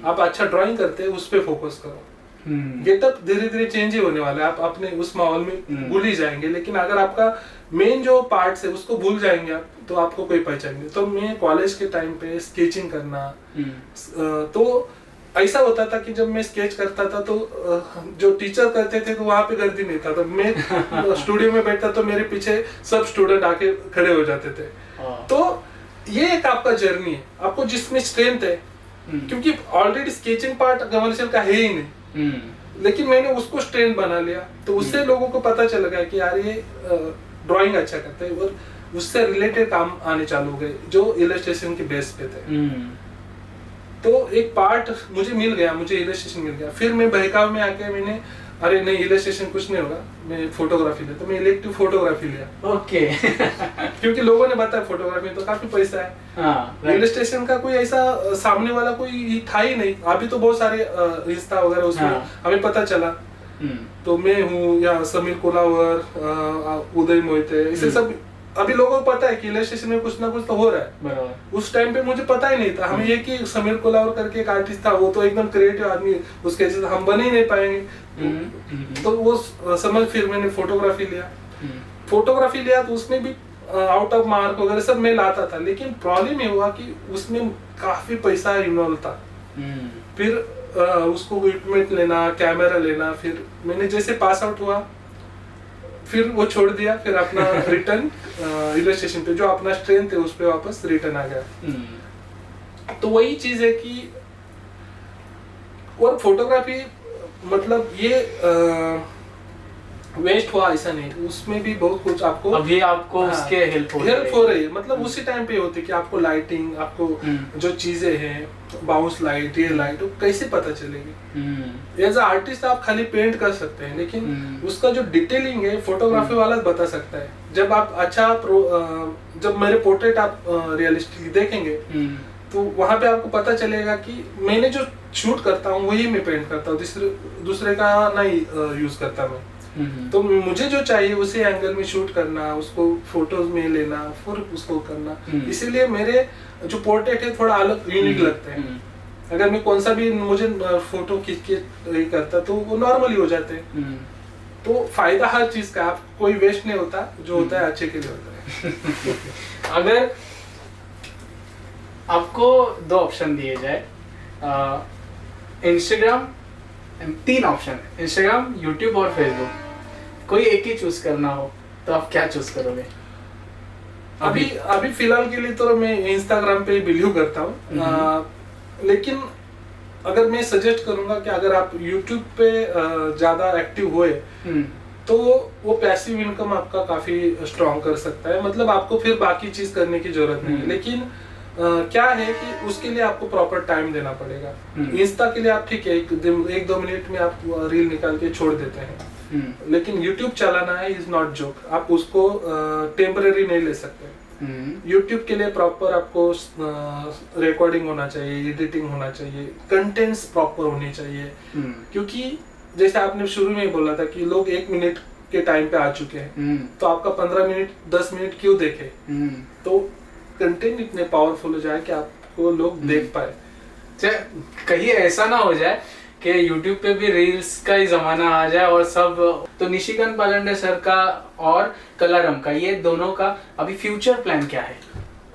आप अच्छा ड्राइंग करते हैं उस पे फोकस करो। गेटअप धीरे धीरे चेंज ही होने वाला है, आप अपने उस माहौल में भूल ही जाएंगे। लेकिन अगर आपका मेन जो पार्ट है उसको भूल जाएंगे आप, तो आपको कोई पहचान नहीं। तो मैं कॉलेज के टाइम पे स्केचिंग करना, तो ऐसा होता था कि जब मैं स्केच करता था तो जो टीचर करते थे तो वहां पे गर्दी नहीं था, तो मैं स्टूडियो में बैठता तो मेरे पीछे सब स्टूडेंट आके खड़े हो जाते थे। तो ये एक आपका जर्नी है, आपको जिसमें स्ट्रेंथ है, क्योंकि ऑलरेडी स्केचिंग पार्ट कमर्शियल का है ही नहीं, लेकिन मैंने उसको स्ट्रेंथ बना लिया। तो उससे लोगों को पता चल गया कि यार ये ड्राइंग अच्छा करता है, और उससे रिलेटेड काम आने चालू हो गए जो इलस्ट्रेशन के बेस पे थे। तो एक पार्ट मुझे मिल गया, मुझे इलस्ट्रेशन मिल गया। फिर मैं बहकाव में आके मैंने, अरे नहीं इलस्ट्रेशन कुछ नहीं होगा, मैं फोटोग्राफी लिया, तो मैं इलेक्टिव फोटोग्राफी लिया। ओके। क्योंकि लोगों ने बताया फोटोग्राफी में तो काफी पैसा है। इलस्ट्रेशन का कोई ऐसा सामने वाला कोई था ही नहीं। अभी तो बहुत सारे रिश्ता वगैरह उसमें हमें पता चला। तो मैं हूँ या समीर कोलावर, उदय मोहिते, इसे सब अभी लोगों को पता है कि इलस्ट्रेशन में कुछ ना कुछ तो हो रहा है। उस टाइम पे मुझे पता ही नहीं था। हमें ये कि समीर कोलावर करके एक आर्टिस्ट था, वो तो एकदम क्रिएटिव आदमी, उसके जैसे हम बन ही नहीं पाएंगे। तो वो समझ, फिर मैंने फोटोग्राफी लिया तो उसमें भी आउट ऑफ मार्क वगैरह सब मैं लाता था। लेकिन प्रॉब्लम ये हुआ कि उसमें काफी पैसा इन्वॉल्व था। फिर उसको इक्विपमेंट लेना, कैमरा लेना, फिर मैंने जैसे पास आउट हुआ फिर वो छोड़ दिया, फिर अपना रिटर्न रेलवे स्टेशन पे जो अपना ट्रेन थे उस पे वापस रिटर्न आ गया। तो वही चीज है कि और फोटोग्राफी मतलब ये वेस्ट हुआ ऐसा नहीं, उसमें भी बहुत कुछ आपको अभी आपको उसके हेल्प हो रही है। मतलब उसी टाइम पे होती है कि आपको लाइटिंग, आपको जो चीजें हैं, बाउंस लाइट, रियल लाइट, वो कैसे पता चलेगी। एज आर्टिस्ट आप खाली पेंट कर सकते हैं, लेकिन उसका जो डिटेलिंग है फोटोग्राफी वाला बता सकता है। जब आप जब मेरे पोर्ट्रेट आप रियलिस्टिक देखेंगे तो वहां पे आपको पता चलेगा कि मैंने जो शूट करता हूँ वही मैं पेंट करता हूँ, दूसरे का नहीं यूज करता मैं। तो मुझे जो चाहिए उसी एंगल में शूट करना, उसको फोटोज में लेना, फिर उसको करना। इसीलिए मेरे जो पोर्ट्रेट है थोड़ा अलग यूनिक लगते हैं। अगर मैं कौन सा भी मुझे फोटो खींच के करता तो वो नॉर्मली हो जाते हैं। तो फायदा हर चीज का, आप कोई वेस्ट नहीं होता, जो होता है अच्छे के लिए होता है। अगर आपको 2 ऑप्शन दिए जाए, इंस्टाग्राम, 3 ऑप्शन है, इंस्टाग्राम, यूट्यूब और फेसबुक, कोई एक ही चूज करना हो तो आप क्या चूज करोगे? अभी फिलहाल के लिए तो मैं इंस्टाग्राम पे बिलीव करता हूँ। लेकिन अगर मैं सजेस्ट करूंगा कि अगर आप यूट्यूब पे ज्यादा एक्टिव हुए तो वो पैसिव इनकम आपका काफी स्ट्रॉन्ग कर सकता है। मतलब आपको फिर बाकी चीज करने की जरूरत नहीं है, लेकिन क्या है कि उसके लिए आपको प्रॉपर टाइम देना पड़ेगा। इंस्टा के लिए आप ठीक है 1-2 मिनट में आप रील निकाल के छोड़ देते हैं, लेकिन यूट्यूब चलाना है इज नॉट जोक। आप उसको टेम्पररी नहीं ले सकते। यूट्यूब के लिए प्रॉपर आपको रिकॉर्डिंग होना चाहिए, एडिटिंग होना चाहिए, कंटेंट्स प्रॉपर होने चाहिए। क्योंकि जैसे आपने शुरू में ही बोला था कि लोग 1 मिनट के टाइम पे आ चुके हैं, तो आपका 15 मिनट 10 मिनट क्यों देखे। तो कंटेंट इतने पावरफुल हो जाए कि आपको लोग देख पाए। कहीं ऐसा ना हो जाए कि YouTube पे भी रील्स का ही जमाना आ जाए और सब। तो निशिकांत पालंडे सर का और कलारम का, ये दोनों का अभी फ्यूचर प्लान क्या है?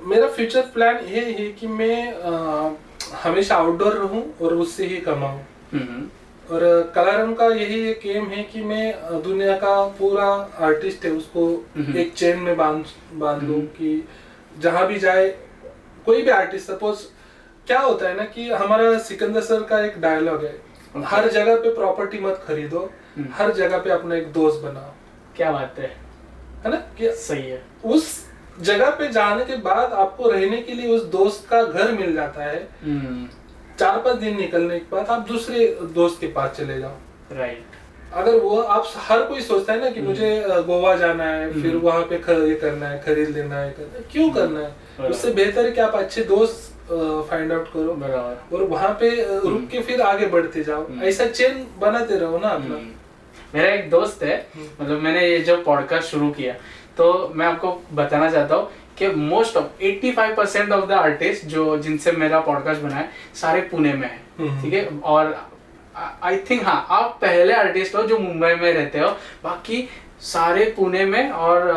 मेरा फ्यूचर प्लान ये है कि मैं हमेशा आउटडोर रहूं और उससे ही कमाऊं। और कलारम का यही एक एम है कि मैं दुनिया का पूरा आर्टिस्ट है उसको एक चेन में बांध लूं कि जहां भी जाए कोई भी आर्टिस्ट। सपोज क्या होता है ना कि हमारा सिकंदर सर का एक डायलॉग है, हर जगह पे प्रॉपर्टी मत खरीदो, हर जगह पे अपना एक दोस्त बनाओ। क्या बात है ना? कि सही है। उस जगह पे जाने के बाद आपको रहने के लिए उस दोस्त का घर मिल जाता है। 4-5 दिन निकलने के बाद आप दूसरे दोस्त के पास चले जाओ। राइट। अगर वो आप हर कोई सोचता है ना कि मुझे गोवा जाना है, फिर वहां पे ये करना है, खरीद लेना है, क्यों करना है? उससे बेहतर है कि आप अच्छे दोस्त फाइंड आउट करो और वहां पे रुक के फिर आगे बढ़ते जाओ। ऐसा चेन बनाते रहो ना अपना। मेरा एक दोस्त है, मतलब मैंने ये जो पॉडकास्ट शुरू किया तो मैं आपको बताना चाहता हूँ कि most of 85% of the artist जो जिनसे मेरा पॉडकास्ट बना है सारे पुणे में है। ठीक है, और आई थिंक हाँ आप पहले आर्टिस्ट हो जो मुंबई में रहते हो, बाकी सारे पुणे में और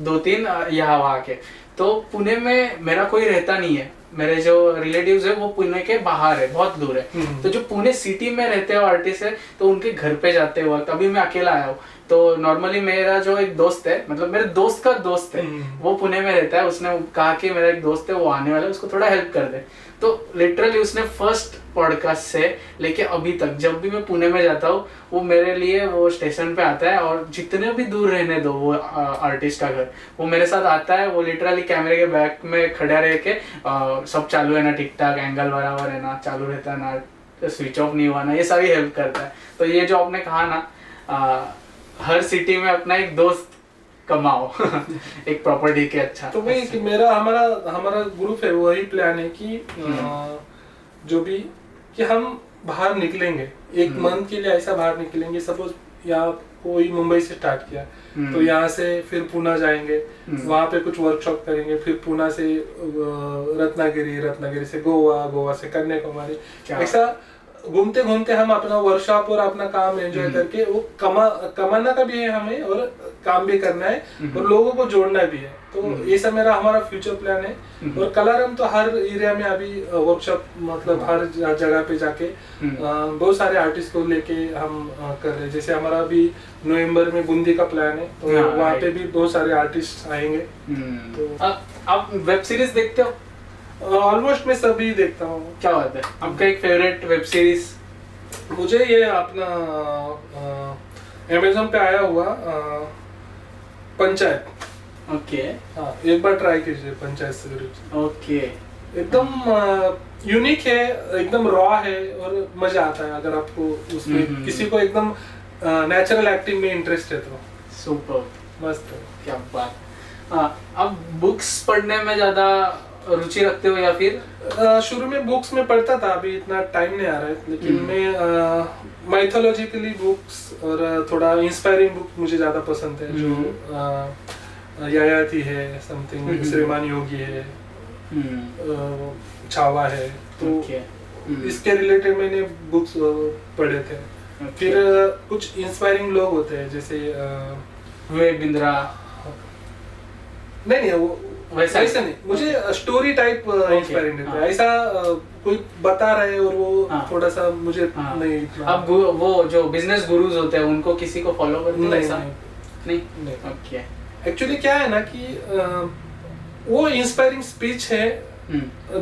2-3 यहाँ वहाँ के। तो पुणे में मेरा कोई रहता नहीं है, मेरे जो रिलेटिव्स है वो पुणे के बाहर है, बहुत दूर है। तो जो पुणे सिटी में रहते हो आर्टिस्ट है तो उनके घर पे जाते वक्त, अभी मैं अकेला आया हूँ तो नॉर्मली मेरा जो एक दोस्त है, मतलब मेरे दोस्त का दोस्त है, वो पुणे में रहता है। उसने कहा कि मेरा एक दोस्त है वो आने वाला है, उसको थोड़ा हेल्प कर दे। तो लिटरली उसने फर्स्ट पॉडकास्ट से लेके अभी तक जब भी मैं पुणे में जाता हूँ वो मेरे लिए वो स्टेशन पे आता है, और जितने भी दूर रहने दो वो आर्टिस्ट का घर, वो मेरे साथ आता है। वो लिटरली कैमरे के बैक में खड़ा रह के सब चालू है ना, ठीक ठाक एंगल बराबर है ना, चालू रहता है ना, स्विच ऑफ नहीं हुआ ना, ये सारी हेल्प करता है। तो ये जो आपने कहा ना हर सिटी में अपना एक दोस्त कमाओ एक प्रॉपर्टी के। अच्छा, तो वही कि हमारा ग्रुप है, वही प्लान है कि जो भी कि हम बाहर निकलेंगे 1 मंथ के लिए, ऐसा बाहर निकलेंगे। सपोज यहाँ कोई मुंबई से स्टार्ट किया तो यहाँ से फिर पुणे जाएंगे, वहाँ पे कुछ वर्कशॉप करेंगे, फिर पुणे से रत्नागिरी से गोवा, गोवा से कन्याकुमारी, ऐसा घूमते घूमते हम अपना वर्कशॉप और अपना काम एंजॉय करके वो कमाना का भी है हमें और काम भी करना है और लोगों को जोड़ना भी है। तो ये सब हमारा फ्यूचर प्लान है। और कलारम तो हर एरिया में अभी वर्कशॉप मतलब हर जगह पे जाके बहुत सारे आर्टिस्ट को लेके हम कर रहे हैं। जैसे हमारा अभी नवंबर में बूंदी का प्लान है, तो वहाँ पे भी बहुत सारे आर्टिस्ट आएंगे। तो आप वेब सीरीज देखते हो? ऑलमोस्ट मैं सभी देखता हूँ। क्या बात है, आपका एक फेवरेट वेब सीरीज? मुझे ये अपना अमेज़न पे आया हुआ पंचायत। ओके। हाँ, एक बार ट्राई कीजिए पंचायत सीरीज। ओके। एकदम यूनिक है, एकदम रॉ है और मजा आता है अगर आपको उसमें किसी को एकदम नेचुरल एक्टिंग में इंटरेस्ट है तो। सुपर, मस्त है। क्या बात। अब बुक्स पढ़ने में ज्यादा रुचि रखते हो या फिर? शुरू में बुक्स में पढ़ता था, अभी इतना टाइम नहीं आ रहा है, लेकिन मैं माइथोलॉजिकली बुक्स और थोड़ा इंस्पायरिंग बुक मुझे ज्यादा पसंद है। जो ययाति है, समथिंग श्रीमान योगी है, छावा है, तो इसके रिलेटेड मैंने बुक्स पढ़े थे। फिर कुछ इंस्पायरिंग लोग होते हैं जैसे विवेक बिंद्रा। नहीं वो वैसा नहीं, मुझे स्टोरी टाइप इंस्पायरिंग देता है। ऐसा कोई बता रहे और वो थोड़ा सा मुझे नहीं। अब वो जो बिजनेस गुरुज होते हैं उनको किसी को फॉलो करते हो? नहीं। ओके। एक्चुअली क्या है ना कि वो इंस्पायरिंग स्पीच है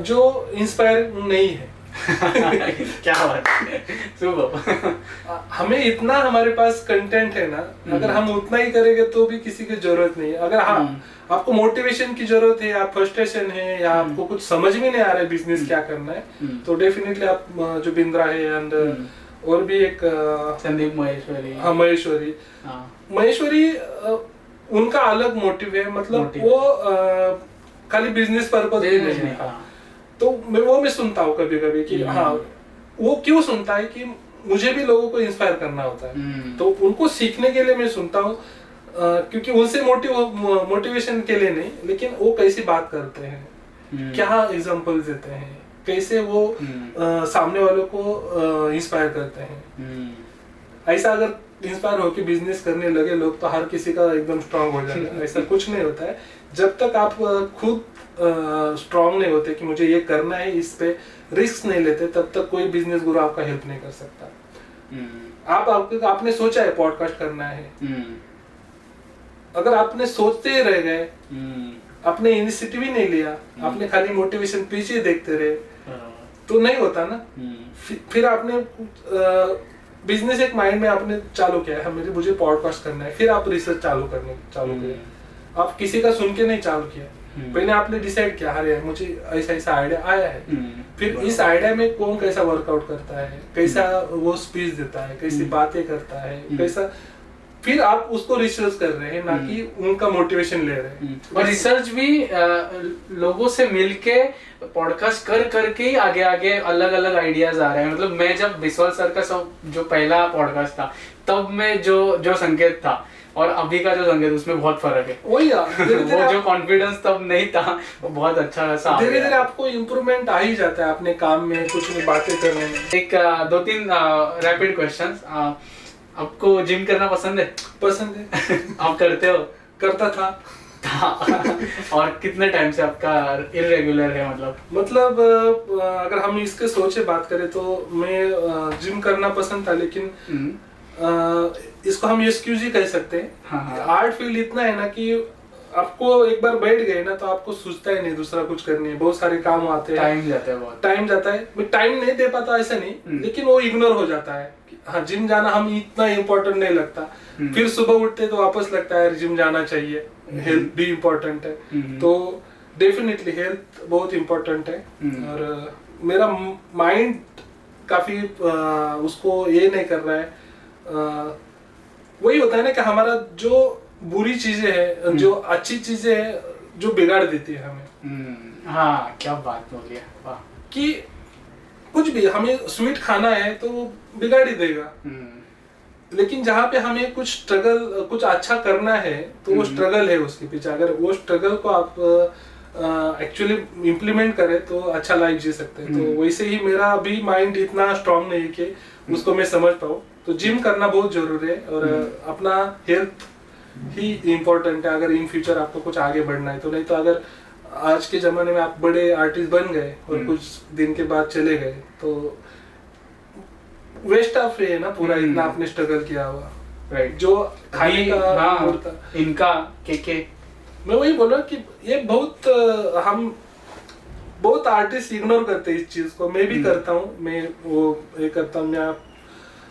जो इंस्पायरिंग नहीं है। क्या बात है, सुपर। हमें इतना हमारे पास कंटेंट है ना, अगर हम उतना ही करेंगे तो भी किसी की जरूरत नहीं है। अगर आपको मोटिवेशन की जरूरत है, आप फ्रस्ट्रेशन है, या आपको कुछ समझ में नहीं आ रहा है बिजनेस क्या करना है, तो डेफिनेटली आप जो बिंद्रा है एंड और भी एक संदीप महेश्वरी। हाँ, महेश्वरी उनका अलग मोटिव है, मतलब वो खाली बिजनेस पर्पज नहीं है। तो मैं सुनता हूँ कभी कभी कि हाँ, वो क्यों सुनता है कि मुझे भी लोगों को इंस्पायर करना होता है, तो उनको सीखने के लिए मैं सुनता हूँ, क्योंकि उनसे मोटिवेशन के लिए नहीं, लेकिन वो कैसी बात करते हैं, क्या एग्जांपल देते हैं, कैसे वो सामने वालों को इंस्पायर करते हैं। ऐसा अगर इंस्पायर होकर बिजनेस करने लगे लोग तो हर किसी का एकदम स्ट्रांग हो जाएगा। ऐसा कुछ नहीं होता है। जब तक आप खुद स्ट्रांग नहीं होते कि मुझे ये करना है, इस पे रिस्क नहीं लेते, तब तक कोई बिजनेस गुरु आपका हेल्प नहीं कर सकता। आपने सोचा है पॉडकास्ट करना है, अगर आपने सोचते ही रह गए, आपने इनिशिएटिव ही नहीं लिया, आपने खाली मोटिवेशन पीछे देखते रहे, तो नहीं होता ना। फिर आपने बिजनेस एक माइंड में आपने चालू किया है, मुझे पॉडकास्ट करना है, फिर आप रिसर्च चालू किया। आप किसी का सुन के नहीं चालू किया, पहले आपने डिसाइड किया, अरे मुझे ऐसा आइडिया आया है, फिर इस आइडिया में कौन कैसा वर्कआउट करता है, कैसा वो स्पीच देता है, कैसी बातें करता है, कैसा, फिर आप उसको रिसर्च कर रहे हैं, ना कि उनका मोटिवेशन ले रहे हैं। और रिसर्च भी लोगों से मिलके पॉडकास्ट करके ही आगे अलग अलग आइडियाज आ रहे हैं। मतलब मैं जब बिस्वाल सर का जो पहला पॉडकास्ट था, तब में जो संकेत था और अभी का जो संकेत, उसमें बहुत फर्क है। वही वो जो कॉन्फिडेंस तब नहीं था, वो बहुत अच्छा सा धीरे धीरे आपको इम्प्रूवमेंट आ ही जाता है अपने काम में, कुछ बातें करने में। एक 2-3 रैपिड क्वेश्चंस। आपको जिम करना पसंद है? पसंद है। आप करते हो? करता था। और कितने टाइम से आपका इरेगुलर है? मतलब अगर हम इसके सोचे बात करें तो मैं जिम करना पसंद था, लेकिन इसको हम एक्सक्यूज ही कह सकते हैं। आर्ट फील्ड इतना है ना कि आपको एक बार बैठ गए ना तो आपको सोचता ही नहीं दूसरा कुछ करने, बहुत सारे काम आते हैं, टाइम जाता है। मैं टाइम नहीं दे पाता ऐसा नहीं, लेकिन वो इग्नोर हो जाता है। हाँ, जिम जाना हम इतना इम्पोर्टेंट नहीं लगता। फिर सुबह उठते तो वापस लगता है जिम जाना चाहिए, हेल्थ भी इम्पोर्टेंट है। तो डेफिनेटली हेल्थ बहुत इम्पोर्टेंट है। और मेरा माइंड काफी उसको ये नहीं कर रहा है। वही होता है ना कि हमारा जो बुरी चीजें हैं, जो अच्छी चीजें हैं, जो बिगाड़ देती है हमें। हाँ, क्या बात बोली है। कि कुछ भी हमें स्वीट खाना है तो बिगाड़ ही देगा, लेकिन जहाँ पे हमें कुछ स्ट्रगल, कुछ अच्छा करना है, तो वो स्ट्रगल है उसके पीछे। अगर वो स्ट्रगल को आप एक्चुअली इम्प्लीमेंट करे तो अच्छा लाइफ जी सकते हैं। तो वैसे ही मेरा अभी माइंड इतना स्ट्रांग नहीं कि उसको मैं समझ पाऊँ। तो जिम करना बहुत जरूरी है और अपना हेल्थ ही इम्पोर्टेंट है अगर इन फ्यूचर आपको कुछ आगे बढ़ना है तो। नहीं तो अगर आज के जमाने में आप बड़े आर्टिस्ट बन गए और कुछ दिन के बाद चले गए तो वेस्ट ऑफ है ना पूरा, इतना आपने स्ट्रगल किया हुआ। राइट। जो खाने का इनका के मैं वही बोल रहा हूँ कि ये बहुत हम बहुत आर्टिस्ट इग्नोर करते हैं इस चीज को। मैं भी करता हूँ, मैं वो ये करता हूँ मैं,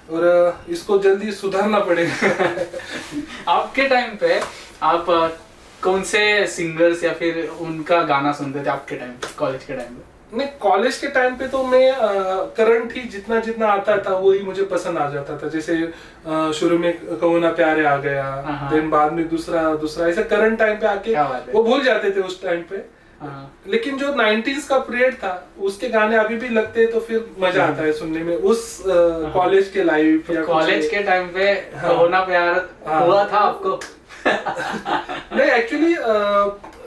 और इसको जल्दी सुधारना पड़ेगा। आपके टाइम पे आप कौन से सिंगर्स या फिर उनका गाना सुनते थे आपके टाइम पे, कॉलेज के टाइम पे? नहीं, कॉलेज के टाइम पे तो मैं करंट ही जितना जितना आता था वही मुझे पसंद आ जाता था। जैसे शुरू में कहो ना प्यारे आ गया, देन बाद में दूसरा ऐसे करंट टाइम पे आके वो भूल जाते थे उस टाइम पे। लेकिन जो 90s का पीरियड था उसके गाने अभी भी लगते हैं तो फिर मजा आता है सुनने में। उस कॉलेज के लाइफ या कॉलेज के टाइम पे कहो ना प्यार हुआ था आपको? नहीं, एक्चुअली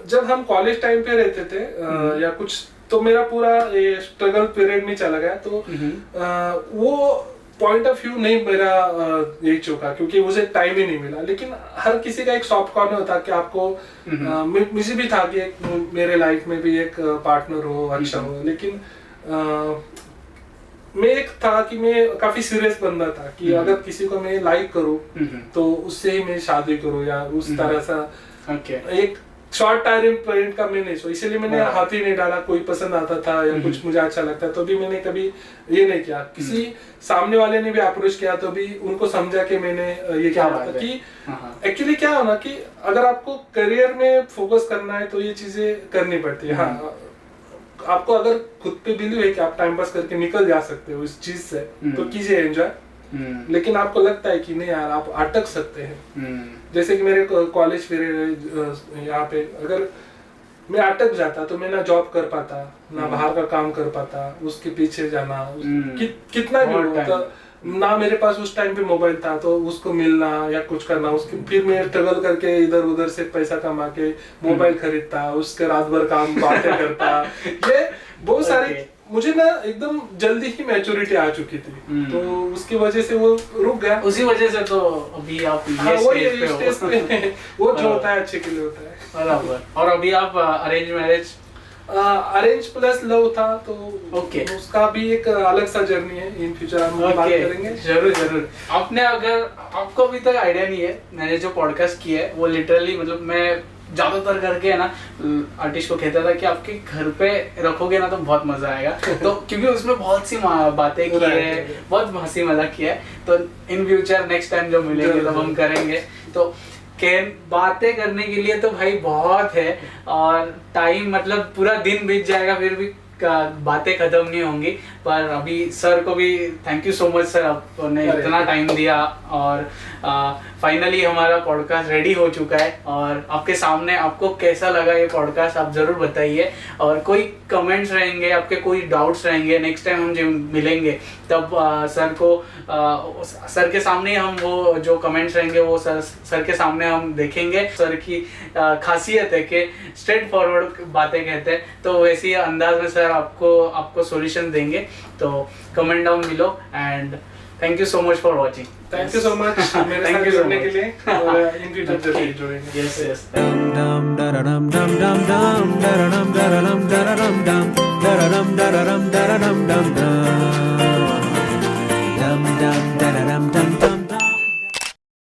जब हम कॉलेज टाइम पे रहते थे या कुछ, तो मेरा पूरा ये स्ट्रगल पीरियड में चला गया। तो वो पॉइंट ऑफ व्यू नहीं मेरा यही चुका क्योंकि मुझे टाइम ही नहीं मिला। लेकिन हर किसी का एक सॉफ्ट कॉर्नर होता कि आपको मुझे भी था कि मेरे लाइफ में भी एक पार्टनर हो, अच्छा हो। लेकिन मैं एक था कि मैं काफी सीरियस बंदा था कि अगर किसी को मैं लाइक करूँ तो उससे ही मैं शादी करूँ या उस तरह सा एक शॉर्ट टाइम पॉइंट का मैं नहीं सोचा। इसीलिए मैंने हाथ ही नहीं डाला। कोई पसंद आता था या कुछ मुझे अच्छा लगता तो भी मैंने कभी ये नहीं किया। किसी सामने वाले ने भी अप्रोच किया तो भी उनको समझा कि मैंने ये किया था कि एक्चुअली क्या हो ना कि अगर आपको करियर में फोकस करना है तो ये चीजें करनी पड़ती है। हाँ, आपको अगर खुद पे बिलीव है कि आप टाइम पास करके निकल जा सकते हो इस चीज से तो कीजिए एंजॉय। लेकिन आपको लगता है कि नहीं यार आप अटक सकते हैं, जैसे कि मेरे कॉलेज फिर यहाँ पे अगर मैं अटक जाता तो मैं ना जॉब कर पाता ना बाहर का काम कर पाता, उसके पीछे जाना कितना भी होता ना। मेरे पास उस टाइम पे मोबाइल था तो उसको मिलना या कुछ करना, उसके फिर मैं स्ट्रगल करके इधर उधर से पैसा कमा के मोबाइल खरीदता, उसके रात भर काम बातें करता। ये बहुत सारे मुझे ना एकदम जल्दी ही मैच्योरिटी आ चुकी थी तो उसकी वजह से वो रुक गया। उसी वजह से तो अभी आप ये स्टेज पे वो जो होता है अच्छे के लिए होता है। बराबर। और अभी आप arrange marriage? Arrange plus love था तो ओके, उसका भी एक अलग सा जर्नी है। इन फ्यूचर हम बात करेंगे जरूर। आपने अगर आपको अभी तक आइडिया नहीं है, मैंने जो पॉडकास्ट किया है वो लिटरली मतलब मैं ज्यादातर करके है ना आर्टिस्ट को कहता था कि आपके घर पे रखोगे ना तो बहुत मजा आएगा। तो क्योंकि उसमें बहुत सी बातें की है, बहुत हंसी मजाक किया है। तो इन फ्यूचर नेक्स्ट टाइम जब मिलेंगे तब हम करेंगे। तो बातें करने के लिए तो भाई बहुत है और टाइम मतलब पूरा दिन बीत जाएगा फिर भी बातें खत्म नहीं होंगी। पर अभी सर को भी thank you so much sir, आपने इतना टाइम दिया और फाइनली हमारा पॉडकास्ट रेडी हो चुका है। और आपके सामने आपको कैसा लगा ये पॉडकास्ट आप ज़रूर बताइए। और कोई कमेंट्स रहेंगे, आपके कोई डाउट्स रहेंगे, नेक्स्ट टाइम हम जब मिलेंगे तब सर के सामने हम वो जो कमेंट्स रहेंगे वो सर के सामने हम देखेंगे। सर की खासियत है कि स्ट्रेट फॉरवर्ड बातें कहते हैं, तो वैसी अंदाज में सर आपको सॉल्यूशन देंगे। तो comment down below and thank you so much for watching. Thank you so much मेरे साथ जुड़ने के लिए और इन फ्यूचर जरूर जुड़ेंगे। Yes dum dum